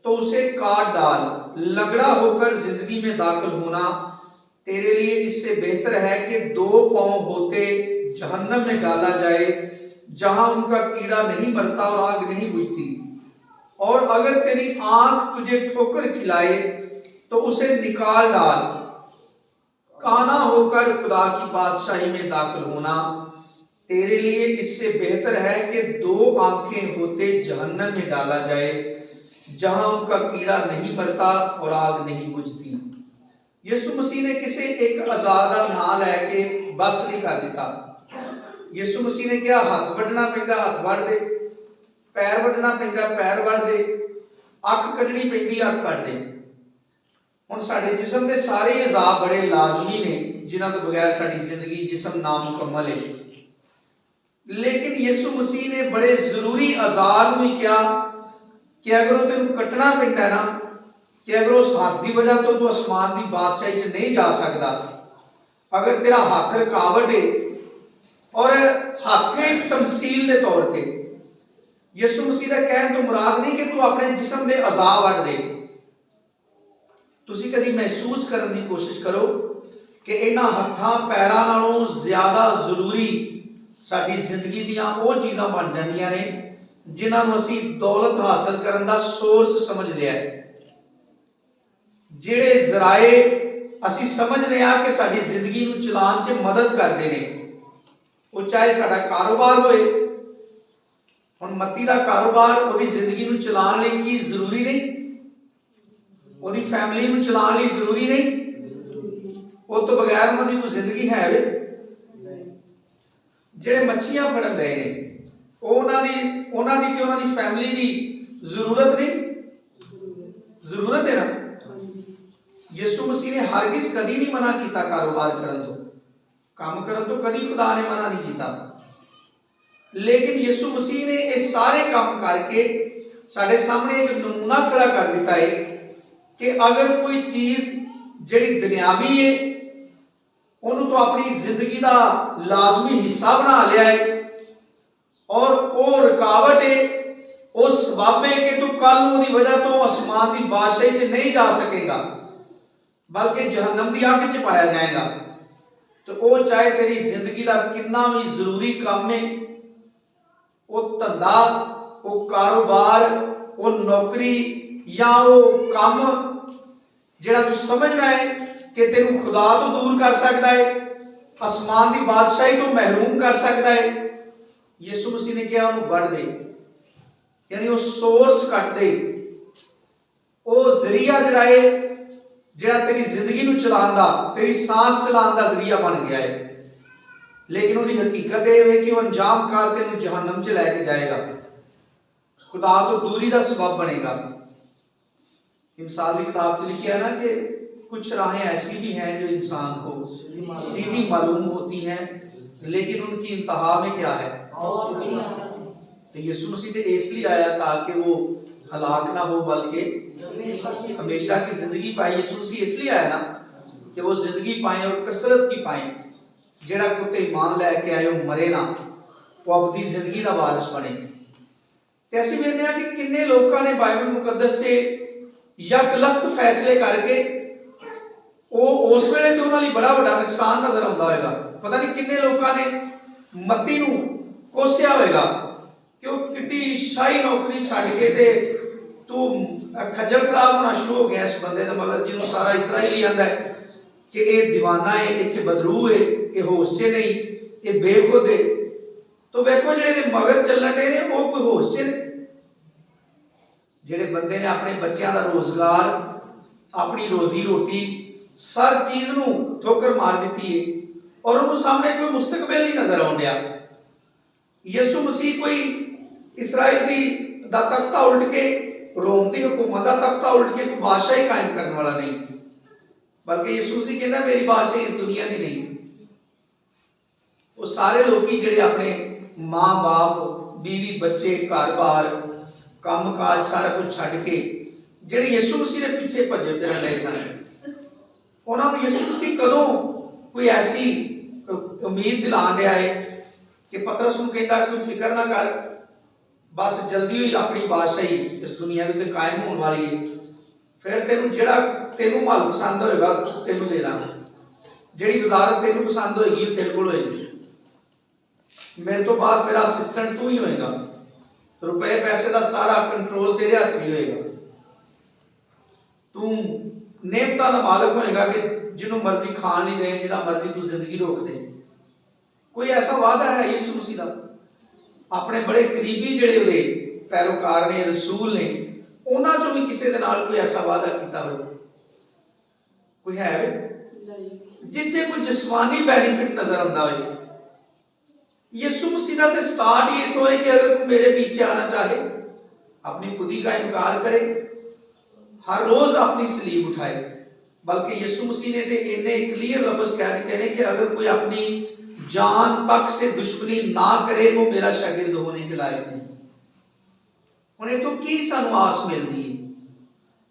तो उसे काट डाल। लगड़ा होकर जिंदगी में दाखिल होना तेरे लिए इससे बेहतर है कि 2 पांव होते जहन्नम में डाला जाए, जहां उनका कीड़ा नहीं मरता और आग नहीं बुझती। और अगर तेरी आंख तुझे ठोकर खिलाए तो उसे निकाल डाल। काना होकर खुदा की बादशाही में दाखिल होना तेरे लिए इससे बेहतर है कि 2 आंखें होते जहन्नम में डाला जाए, जहां उनका कीड़ा नहीं मरता और आग नहीं बुझती। यीशु मसीह ने किसी एक आजाद का नाम लैके बस नहीं कर दिता। यीशु मसीह ने क्या हाथ वढ़ना पैंदा हाथ वढ़ दे, पैर वढ़ना पैंदा पैर वढ़ दे, अख कढ़नी पैंदी अख कढ़ दे। हुण साडे जिस्म दे सारे अज़ा बड़े लाजमी ने जिन्हां तो बगैर साडी जिंदगी जिस्म नामुकम्मल है, लेकिन यीशु मसीह ने बड़े जरूरी अज़ा नूं भी कहा कि अगर वो तेन कटना पैंदा ना, कि अगर उस हाथ की वजह तो तू आसमान की बादशाही च नहीं जा सकता, अगर तेरा हाथ रुकावट है, और हाथ एक तमसील के तौर पर यीशु मसीह का कहने तो मुराद नहीं कि तू अपने जिस्म के अज़ा वट दे। तुसी कभी महसूस करने की कोशिश करो कि इन्हां हत्थां पैरां नालों ज्यादा जरूरी साडी जिंदगी दियां वो चीज़ां बन जांदियां ने जिन्हां नूं असीं दौलत हासिल करन दा सोर्स समझ लिया है। जिहड़े जराए असीं समझने आ कि साडी जिंदगी नूं चलाण च मदद करदे ने, वो चाहे साडा कारोबार होए। हुण मत्ती दा कारोबार उहदी जिंदगी नूं चलाण लई की जरूरी नहीं, उहदी फैमिली नूं चलाण लई जरूरी नहीं, उस तो बगैर उन्हां दी कोई जिंदगी है वे। जिहड़े मच्छियां फड़न गए ने उन्हां दी ते उन्हां दी फैमिली दी जरूरत नहीं, जरूरत है ना। यीशु मसीह ने हरगिज़ कदी नहीं मना किया कारोबार करन तो, काम करन तो कदी खुदा ने मना नहीं किया, लेकिन यीशु मसीह ने ये सारे काम करके साडे सामने एक नमूना खड़ा कर दिता है कि अगर कोई चीज जिहड़ी दुनियावी है उन्होंने तो अपनी जिंदगी का लाजमी हिस्सा बना लिया है, और वो रुकावट है, उस सबब है कि तू कल नूं दी वजह तो आसमान की बादशाही च नहीं जा सकेगा, बल्कि जहन्नम की आग च पाया जाएगा। तो वो चाहे तेरी जिंदगी का कितना भी जरूरी काम है, वो धंधा, वो कारोबार, वो नौकरी या वो काम जिहड़ा तू समझना है कि तेनू खुदा तो दूर कर सकता है, आसमान की बादशाही तो महरूम कर सकता है, यीशु मसीह ने कहा उन्हें वड़ दे, यानी वो सोर्स कट दे, वो जरिया जिहड़ा है जिहड़ा तेरी जिंदगी नूं चलाउण दा, तेरी सांस चलाउण दा जरिया बन गया है। लेकिन उसकी हकीकत यह है कि वह अंजाम कार तेनू जहन्नम च लैके जाएगा, खुदा तो दूरी का सबब बनेगा। मिसाल की किताब च लिखा है ना कि कुछ राहें ऐसी भी हैं जो इंसान को सीधी मालूम होती हैं, लेकिन उनकी इंतहा में क्या है। तो यीशु मसीह तो इसलिए आया ताकि वो हलाक ना हो बल्कि हमेशा की जिंदगी पाए। यीशु मसीह इसलिए आया ना कि वो जिंदगी पाए और कसरत की पाए। जेड़ा कुत्ते ईमान लैके आए वो मरे ना, वो अपनी जिंदगी का वारिस बने। ते असीं वेखदे हां कि किन्ने लोकां ने बाइबल मुकद्दस से यकलख्त फैसले करके वो उस वेले तो उन्हां लई बड़ा वड्डा नुकसान नजर आउंदा होएगा। पता नहीं किन्ने लोकां ने मत्ती नूं कोसिया होएगा कि वो किड्डी शाही नौकरी छड्ड के ते तू खज्जल खराब होना शुरू हो गया इस बंदे दे मगर, जिन्हों सारा इसराइल ही आंदा है कि ये दीवाना है, ये बदरू है, ये होश से नहीं, ये बेखुद है। तो वेखो जिहड़े मगर चलण डे ने वो कोई होश से नहीं। जिहड़े बंदे ने अपने बच्चों का रोजगार, अपनी रोजी रोटी, सर चीज नूं ठोकर मार दी है और उन्होंने सामने कोई मुस्तकबिल नहीं नजर आउण दिया। यीशु मसीह कोई इसराइल दा तख्ता उल्ट के, रोम की हुकूमत का तख्ता उल्ट के कोई बादशाही कायम करने वाला नहीं, बल्कि यीशु मसीह कहना मेरी बादशाही इस दुनिया की नहीं। वो सारे लोग जिहड़े अपने माँ बाप, बीवी बच्चे, घर बार, काम काज सारा कुछ छड्ड के जिहड़े यीशु मसीह के पीछे भज्जे फिरन लगे सन, उन्होंने यीशु मसीह कदों कोई ऐसी उम्मीद दिलान दिया है कि पतरस नूं कहंदा कोई फिक्र ना कर, बस जल्दी ही अपनी बादशाही इस दुनिया के उत्ते कायम होने वाली है, फिर तेनू जिहड़ा तेनू माल पसंद होएगा तेनू दे दांगा, जिहड़ी वजारत तेनू पसंद होएगी तेरे कोल होएगी, मेरे तो बाद मेरा असिस्टेंट तू ही होएगा, रुपए पैसे का सारा कंट्रोल तेरे हाथ ही होएगा, तू नेमता का मालिक होएगा कि जिन्हों मर्जी खान नहीं दे, जिदा मर्जी तू जिंदगी रोक दे। कोई ऐसा वादा है यीशु मसीह का? अपने बड़े करीबी जिहड़े उहदे पैरोकार ने, रसूल ने, उन्हां चों भी किसी दे नाल कोई ऐसा वादा किया हो? कोई है जिससे कोई जिस्मानी बेनिफिट नजर आंदा हो? यीशु मसीह का तो स्टार्ट ही इत्थों है कि अगर कोई मेरे पीछे आना चाहे, अपनी खुदी का इनकार करे, हर रोज अपनी सलीब उठाए, बल्कि यीशु मसीह ने तो इन्ने क्लियर लफ्ज कह दिते हैं कि अगर कोई अपनी जान तक से दुश्मनी ना करे वो मेरा शागिर्द होने के लायक नहीं। हुण ये तो की सानू आस मिलती है,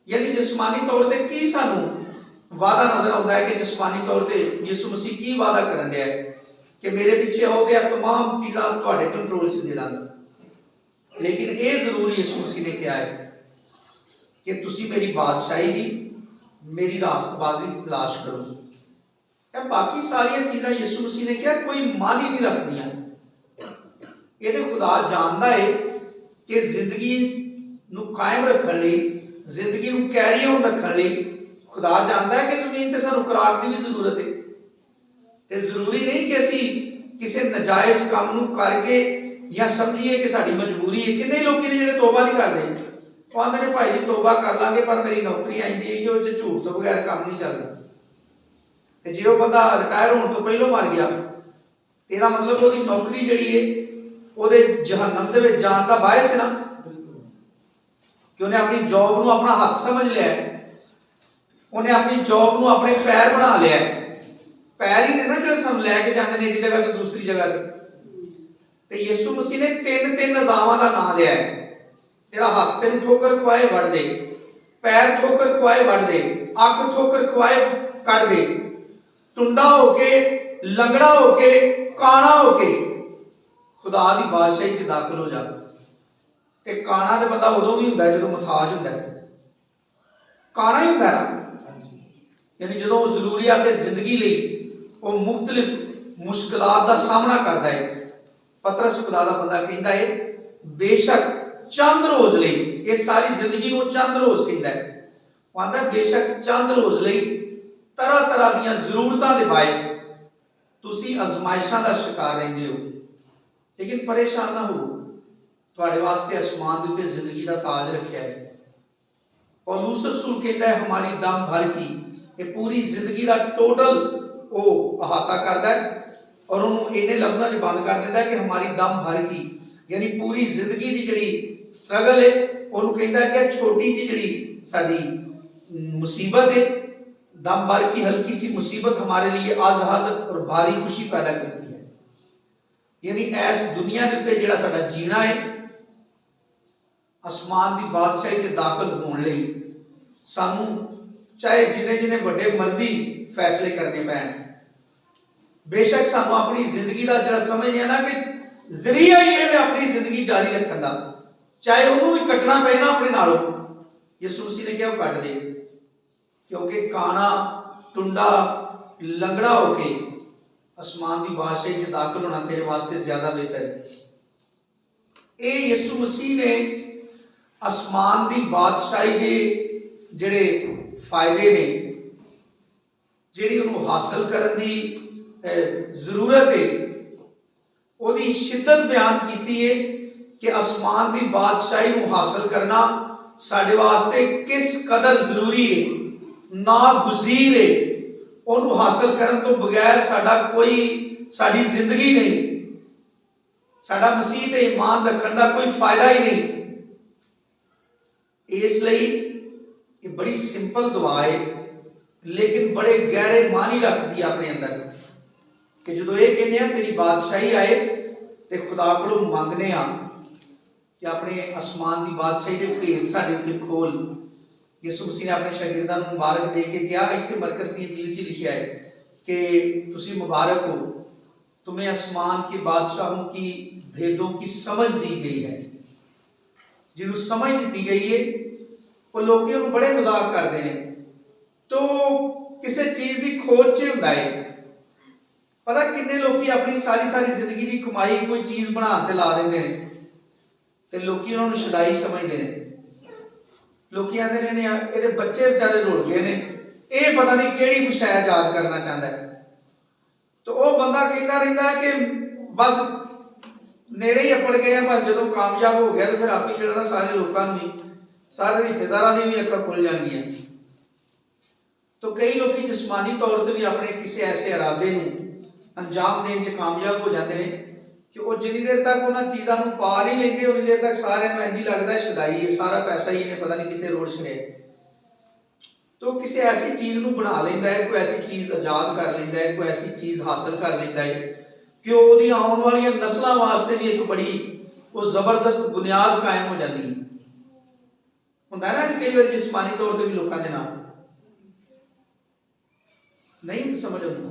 यानी जिस्मानी तौर पर की सानू वादा नजर आता है कि जिस्मानी तौर पर यीशु मसीह की वादा करन दिया है कि मेरे पीछे आओगे तमाम चीज़ां तुहाडे कंट्रोल च दे दांगा। लेकिन ये जरूर यीशु मसीह ने कहा है कि तुसी मेरी बादशाही दी मेरी रास्तबाजी की तलाश करो। बाकी सारिया चीज़ां यीशु मसीह ने कहा कोई मान ही नहीं रखदियां। ये तो खुदा जानता है कि जिंदगी नू कायम रखने लई, जिंदगी नू कैरी ऑन रखने लई खुदा जानता है कि जमीन ते सानू खुराक की भी जरूरत है। तो जरूरी नहीं कि असी किसी नजायज काम नू करके या समझिए कि साड़ी मजबूरी है। किन्ने लोग ने जो तोबा नहीं करते, वो आते हैं भाई जी तोबा कर लांगे पर मेरी नौकरी आती है कि वो झूठ तो बगैर काम नहीं चलता। तो जो बंदा रिटायर होने तो पहलों मर गया तेरा मतलब वो नौकरी जी है वो जहन्नम के जान का बायस है ना, कि उन्हें अपनी जॉब में अपना हाथ समझ लिया है, उन्हें अपनी जॉब में अपने पैर बना लिया है। पैर ही ने ना जो सब लैके जाते हैं एक जगह तो दूसरी जगह। तो यीशु मसीह ने तीन तीन निजामां का नाम लिया है। तेरा हाथ तेन ठोकर खवाए वड़ दे, पैर ठोकर खवाए वड़ दे, अख ठोकर खवाए कट दे, टुंडा होके लंगड़ा होके काना होके खुदा की बादशाही च दाखिल हो जा। ते काना तो बंदा उदों भी हुंदा जो मुथाज हुंदा है, काना ही हुंदा ना, यानी जो जरूरियात जिंदगी लई वो मुख्तलिफ मुश्किलात का सामना करता है। पतरस खुदा का बंदा कहता है बेशक चंद रोज लई, ये सारी जिंदगी को चंद रोज कहता है, वो आंदा बेशक चंद रोज लई तरह तरह दी जरूरतां दे बायस तुसी आजमाइशां दा शिकार रहिंदे हो, लेकिन परेशान ना हो, तुहाडे वास्ते आसमान दे उत्ते जिंदगी दा ताज रखिया है। पौलुस रसूल कहता है हमारी दम भर की, ये पूरी जिंदगी का टोटल वो अहाता करता है और उन्होंने इन्ने लफ्जों में बंद कर देता है कि हमारी दम भर की, यानी पूरी जिंदगी की जी स्ट्रगल है उन्होंने कहता है कि छोटी जी जी साड़ी मुसीबत है, दम भर की हल्की सी मुसीबत हमारे लिए आज़ाद और भारी खुशी पैदा करती है। यानी ऐस दुनिया के उत्ते जिहड़ा साडा जीना है आसमान की बादशाही च दाखिल होने लई सानू चाहे जिन्ने जिन्ने बड़े मर्जी फैसले करने पैन, बेशक सानू अपनी जिंदगी का जो समझने ना कि जरिया ही है मैं अपनी जिंदगी जारी रखने का, चाहे उन्होंने भी कटना पे ना अपने नालों, यीशु मसीह ने क्या वो कट दे, क्योंकि काना टुंडा लंगड़ा होके आसमान की बादशाही से दाखिल होना तेरे वास्ते ज्यादा बेहतर है। ये यीशु मसीह ने आसमान की बादशाही के जिहड़े फायदे ने जिहड़ी उन्होंने हासिल करने की जरूरत है उसकी शिद्दत बयान की है कि आसमान की बादशाही को हासिल करना साडे वास्ते किस कदर जरूरी है, नागुज़ीर है। उन्होंने हासिल करने तो बगैर साडा कोई साडी जिंदगी नहीं, साडा मसीह ते ईमान रखने का कोई फायदा ही नहीं। इसलिए ये बड़ी सिंपल दुआ है लेकिन बड़े गहरे मानी रखती है अपने अंदर कि जो ये कहने तेरी बादशाही आए तो खुदा को मंगने कि अपने आसमान की बादशाही के भेद साडे उत्ते खोल। यीशु मसीह ने अपने शागिर्दां नूं मुबारक दे के कहा, इत्थे मरकस की इंजील च लिखा है कि तुसी मुबारक हो, तुम्हें आसमान के बादशाहों की भेदों की समझ दी गई है। जिन्होंने समझ दी गई है वो लोग बड़े मजाक करते हैं, तो किसी चीज की खोज च हुंदा है। पता किन्ने लोग अपनी सारी सारी जिंदगी की कमाई कोई चीज बनाने ला देंगे तो लोग उन्होंने शदाई समझते हैं। लोग आते हैं ये बच्चे बेचारे रुड़ गए ने, ये पता नहीं केड़ी कुछ शायद याद करना चाहता है। तो वह बंदा कहता रहता है कि बस नेड़े ही अपड़ गए, बस जो कामयाब हो गया तो फिर आप ही जो सारे लोगों भी सारे रिश्तेदारों की भी अक्खां खुल जाएंगियां। तो कई लोग जिसमानी तौर पर भी अपने किसी ऐसे इरादे अंजाम देने च कामयाब हो जाते हैं कि वो जिन्नी देर तक उन्होंने चीज़ों को पा नहीं लेंगे उन्नी देर तक सारे इंज ही लगता है शदाई है, सारा पैसा ही इन्हें पता नहीं कितने रोड़ छड़े। तो किसी ऐसी चीज़ ਨੂੰ ਬਣਾ ਲੈਂਦਾ ਹੈ, कोई ऐसी चीज़ आज़ाद कर ਲੈਂਦਾ है, कोई ऐसी चीज़ हासिल कर ਲੈਂਦਾ है कि ਉਹਦੀ ਆਉਣ ਵਾਲੀਆਂ ਨਸਲਾਂ ਵਾਸਤੇ भी एक बड़ी वो ज़बरदस्त बुनियाद कायम हो जाती है। ਹੁੰਦਾ ना कि कई बार जिस्मानी तौर पर भी लोगों के नाम नहीं समझ आता।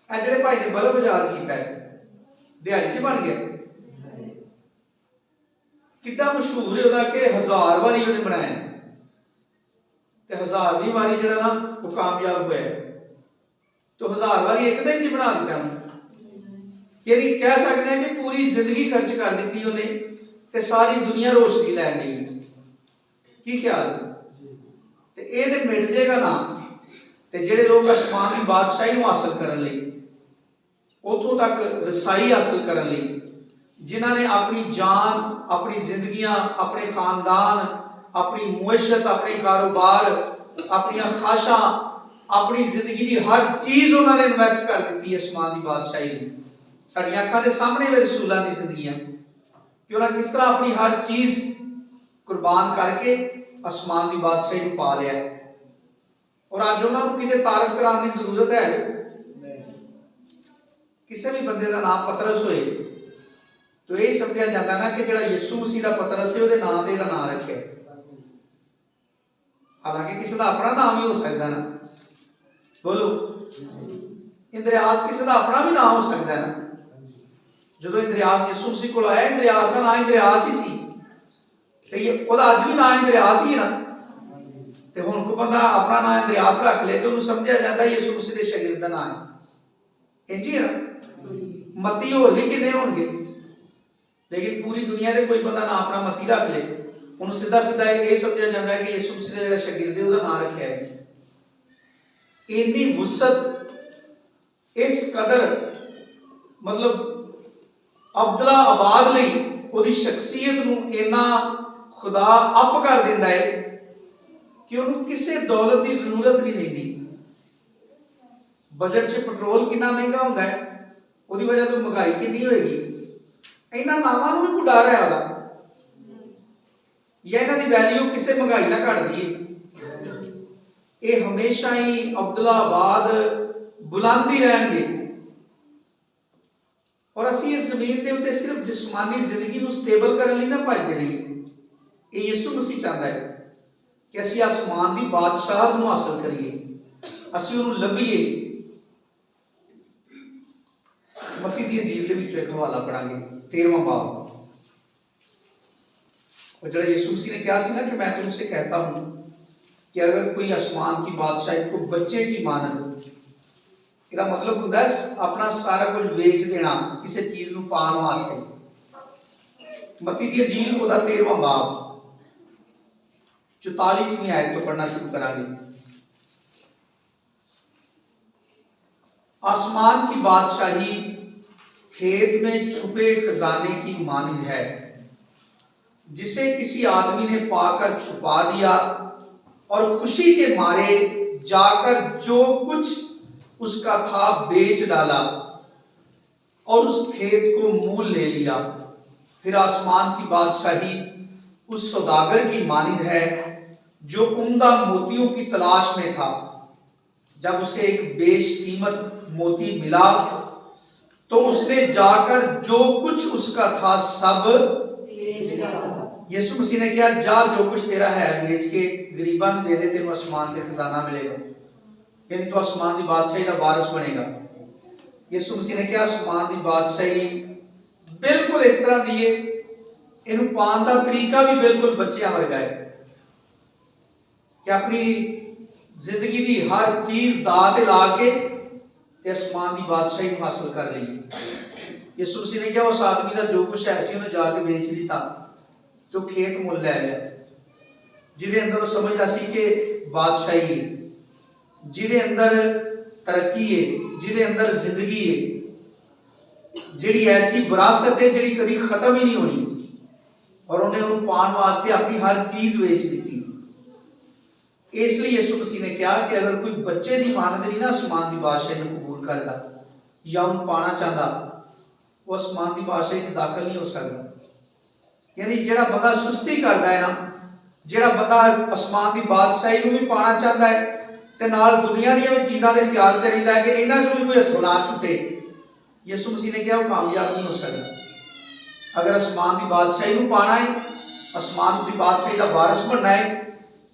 ਜਿਹੜੇ ਭਾਈ ਨੇ ਬਲਬ ਆਜ਼ਾਦ ਕੀਤਾ ਹੈ, ਦਿਹਾੜੀ 'ਚ ਬਣ ਗਿਆ, ਕਿੱਡਾ ਮਸ਼ਹੂਰ ਹੈ ਉਹਦਾ ਕਿ 1000 ਵਾਰੀ ਉਹਨੇ ਬਣਾਇਆ ਤੇ 1000ਵੀਂ ਵਾਰੀ ਜਿਹੜਾ ਨਾ ਉਹ ਕਾਮਯਾਬ ਹੋਇਆ तो 1000 ਵਾਰੀ ਇੱਕ ਦਿਨ 'ਚ ਬਣਾ ਦਿੱਤਾ ਉਹਨੇ। ਯਾਨੀ ਕਹਿ ਸਕਦੇ ਹਾਂ ਕਿ ਪੂਰੀ ਜ਼ਿੰਦਗੀ ਖਰਚ ਕਰ ਦਿੱਤੀ ਉਹਨੇ ਤੇ ਸਾਰੀ ਦੁਨੀਆ ਰੋਸ਼ਨੀ ਲੈ ਗਈ। ਕੀ ਖਿਆਲ ਤੇ ਇਹ ਤੇ ਮਿਟ ਜਾਏਗਾ ਨਾ। ਤੇ ਜਿਹੜੇ ਲੋਕ ਅਸਮਾਨ ਦੀ ਬਾਦਸ਼ਾਹੀ ਨੂੰ ਹਾਸਲ ਕਰਨ ਲਈ, ਉਥੋਂ ਤੱਕ ਰਸਾਈ ਹਾਸਲ ਕਰਨ ਲਈ, जिन्हों ने अपनी जान, अपनी जिंदगियां, अपने खानदान, अपनी मुआशरत, अपने कारोबार, अपनी ख्वाहिशां, अपनी जिंदगी की हर चीज़ उन्होंने इन्वेस्ट कर दी है आसमान की बादशाही में। साडियां अखां दे सामने वे रसूलां दी जिंदगियां कि उन्होंने किस तरह अपनी हर चीज़ कुर्बान करके आसमान की बादशाही को पा लिया। और अज उन्होंने किते तारीफ कराने की जरूरत है? किसी भी बंदे का नाम पतरस होए तो यही समझा जाता ना कि जो यीशु मसीह का पतरस है, नाम दे नाम रखे। हालांकि किसी का अपना नाम ही हो सकता है ना, बोलो। इंद्रियास किसी का अपना भी नाम हो सकता है ना। जो इंद्रियास यीशु मसीह को आया, इंद्रियास का नाम इंद्रियास ही सी, अज भी नाम इंद्रियास ही है ना। तो हुण कोई बंदा अपना नाम इंद्रियास रख ले तो समझा जाता है यीशु मसीह के शागिर्द का नाम है। इंज ही है ना। मती होर भी किन्ने होणगे, लेकिन पूरी दुनिया के कोई बंदा ना अपना मती रख ले, उन्हें सीधा सीधा ये समझा जाता है कि यीशु मसीह का जो शागिर्द है उसका नाम रखा है। इन्नी वुसत इस कदर मतलब अब्दुल्ला आबाद लई उसकी शख्सियत नूं इन्ना खुदा अप कर दिंदा है कि उन्हें किसी दौलत की जरूरत नहीं रही। बजट च पेट्रोल कितना महंगा होता है, उसकी वजह तो महंगाई कितनी होएगी। इन्हां नावां नूं भी कोई डर है ਉਹਦਾ, या इन्हां दी वैल्यू किसी महंगाई ना घटदी है। ये हमेशा ही अब्दुल्ला आबाद बुलंद ही रहणगे। और असीं इस जमीन के उत्ते सिर्फ जिस्मानी जिंदगी नूं स्टेबल करने लई ना भजदे रहीए। ये यीशु मसीह चाहता है कि असीं आसमान की बादशाहत नूं हासिल करिए, असीं उहनूं लभीए। मत्ती दी इंजील दे विचों एक हवाला पढ़ांगे, 13वां बाब। और जो यीशु मसीह ने कहा ना कि मैं तुमसे कहता हूं कि अगर कोई आसमान की बादशाही को बच्चे की मानद, इसका मतलब होता है अपना सारा कुछ बेच देना किसी चीज को पाने वास्ते। मत्ती दी इंजील उसका 13वां बाब 44वीं आयत तो पढ़ना शुरू करांगे। आसमान की बादशाही खेत में छुपे खजाने की मानिंद है, जिसे किसी आदमी ने पाकर छुपा दिया और खुशी के मारे जाकर जो कुछ उसका था बेच डाला और उस खेत को मोल ले लिया। फिर आसमान की बादशाही उस सौदागर की मानिंद है जो उम्दा मोतियों की तलाश में था। जब उसे एक बेशकीमत मोती मिला तो उसने जाकर जो कुछ उसका था सब यीशु मसीह ने कहा, जा जो कुछ तेरा है बेच के गरीबां नूं दे दे, तेनों आसमान के खजाना मिलेगा, यानी तो आसमान की बादशाही का वारिस बनेगा। यीशु मसीह ने कहा आसमान की बादशाही बिल्कुल इस तरह दी है, इनू पाने का तरीका भी बिल्कुल बच्चों वर्गा है कि अपनी जिंदगी की हर चीज दात ला के आसमान की बादशाही को हासिल कर ली। यीशु मसीह ने कहा उस आदमी का जो कुछ है उन्हें जाके बेच दिता तो खेत मुल लै लिया, जिदे अंदर समझदा सी कि बादशाही है, जिदे अंदर तरक्की है, जिदे अंदर जिंदगी है, जिहड़ी ऐसी विरासत है जिहड़ी कभी खत्म ही नहीं होनी। और उन्हें उन्हें पाने वास्ते अपनी हर चीज बेच दी। इसलिए यीशु मसीह ने कहा कि अगर कोई बच्चे की मानद नहीं ना आसमान की बादशाही को कबूल करता या उन्हें पाना चाहता, वो आसमान की बादशाही दाखिल नहीं हो सकता। यानी जिहड़ा बंदा सुस्ती करता है ना, ਜਿਹੜਾ ਬੰਦਾ ਅਸਮਾਨ ਦੀ ਬਾਦਸ਼ਾਹੀ ਨੂੰ ਵੀ ਪਾਣਾ ਚਾਹੁੰਦਾ ਹੈ ਤੇ ਨਾਲ ਦੁਨੀਆ ਦੀਆਂ ਵੀ ਚੀਜ਼ਾਂ ਦੇ ਖਿਆਲ ਚ ਰਹਿੰਦਾ ਹੈ ਕਿ ਇਹਨਾਂ ਚੋਂ ਵੀ ਕੋਈ ਹੱਥੋਂ ਨਾ ਛੁੱਟੇ, ਯਿਸੂ ਮਸੀਹ ਨੇ ਕਿਹਾ ਉਹ ਕਾਮਯਾਬ ਨਹੀਂ ਹੋ ਸਕਦਾ। ਅਗਰ ਅਸਮਾਨ ਦੀ ਬਾਦਸ਼ਾਹੀ ਨੂੰ ਪਾਣਾ ਹੈ, ਅਸਮਾਨ ਦੀ ਬਾਦਸ਼ਾਹੀ ਦਾ ਵਾਰਿਸ ਬਣਨਾ ਹੈ,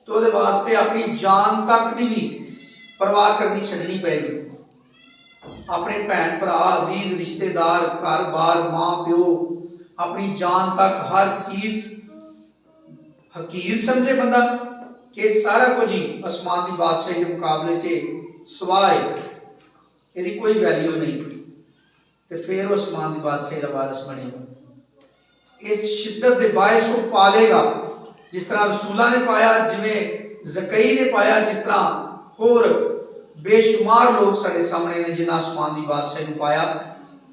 तो ਉਹਦੇ ਵਾਸਤੇ ਆਪਣੀ ਜਾਨ ਤੱਕ ਦੀ ਵੀ ਪਰਵਾਹ ਕਰਨੀ ਛੱਡਣੀ ਪਏਗੀ। ਆਪਣੇ ਭੈਣ ਭਰਾ, ਅਜ਼ੀਜ਼ ਰਿਸ਼ਤੇਦਾਰ, ਘਰ-ਬਾਰ, ਮਾਂ ਪਿਓ, अपनी जान तक हर चीज हकीर समझे बंदा कि सारा कुछ ही आसमान की बादशाही के मुकाबले च सवाए यदि कोई वैल्यू नहीं, तो फिर वो आसमान की बादशाही का वारिस बनेगा। इस शिद्दत के बायस वो पालेगा जिस तरह रसूलों ने पाया, जिमें ज़कई ने पाया, जिस तरह होर बेशुमार लोग साढ़े सामने ने जिन्हें आसमान की बादशाही को पाया,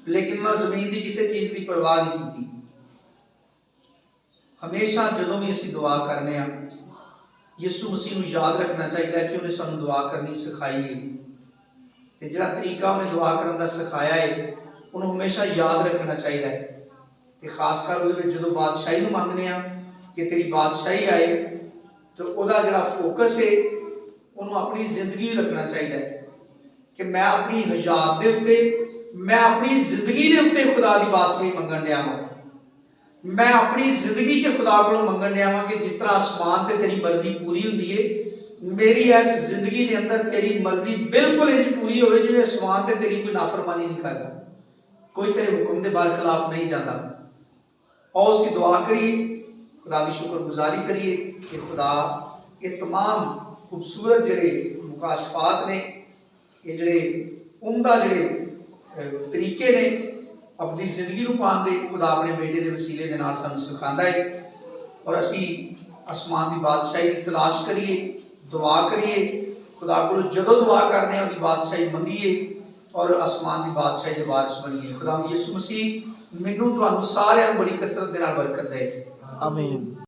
लेकिन उन्होंने जमीन की किसी चीज़ की परवाह नहीं की। हमेशा जो भी असी दुआ करने यीशु मसीह को याद रखना चाहिए कि उन्हें सानू दुआ करनी सिखाई है, तो जो तरीका उन्हें दुआ करने का सिखाया है उन्होंने हमेशा याद रखना चाहिए। तो खासकर जो बादशाही मंगने कि तेरी बादशाही आए, तो वह जो फोकस है उन्होंने अपनी जिंदगी रखना चाहिए कि मैं अपनी हयात के उत्ते, मैं अपनी जिंदगी के उत्ते खुदा की बादशाही मंगन दिया वां। मैं अपनी जिंदगी च खुदा को मंगन दिया वां कि जिस तरह आसमान ते तेरी मर्जी पूरी होंदी है, मेरी इस जिंदगी के अंदर तेरी मर्जी बिल्कुल इंज पूरी होवे जिवें आसमान ते तेरी कोई नाफरमानी नहीं करता, कोई तेरे हुक्म के बरखिलाफ नहीं जाता। और उसी दुआ करिए, खुदा की शुक्रगुजारी करिए कि खुदा ये तमाम खूबसूरत जड़े मुकाशफात ने, ये जड़े उमदा जड़े तरीके ने अपनी जिंदगी को पाने दे, खुदा अपने बेटे के वसीले के नाल सानू सिखांदा है। और असी आसमान की बादशाही की तलाश करिए, दुआ करिए, खुदा को जदों दुआ करने उसकी बादशाही मंगीए और आसमान की बादशाही के वारिस बनीए। खुदा यीशु मसीह मैनू तुहानू सारिआं नू बड़ी कसरत दे नाल बरकत दे। आमीन।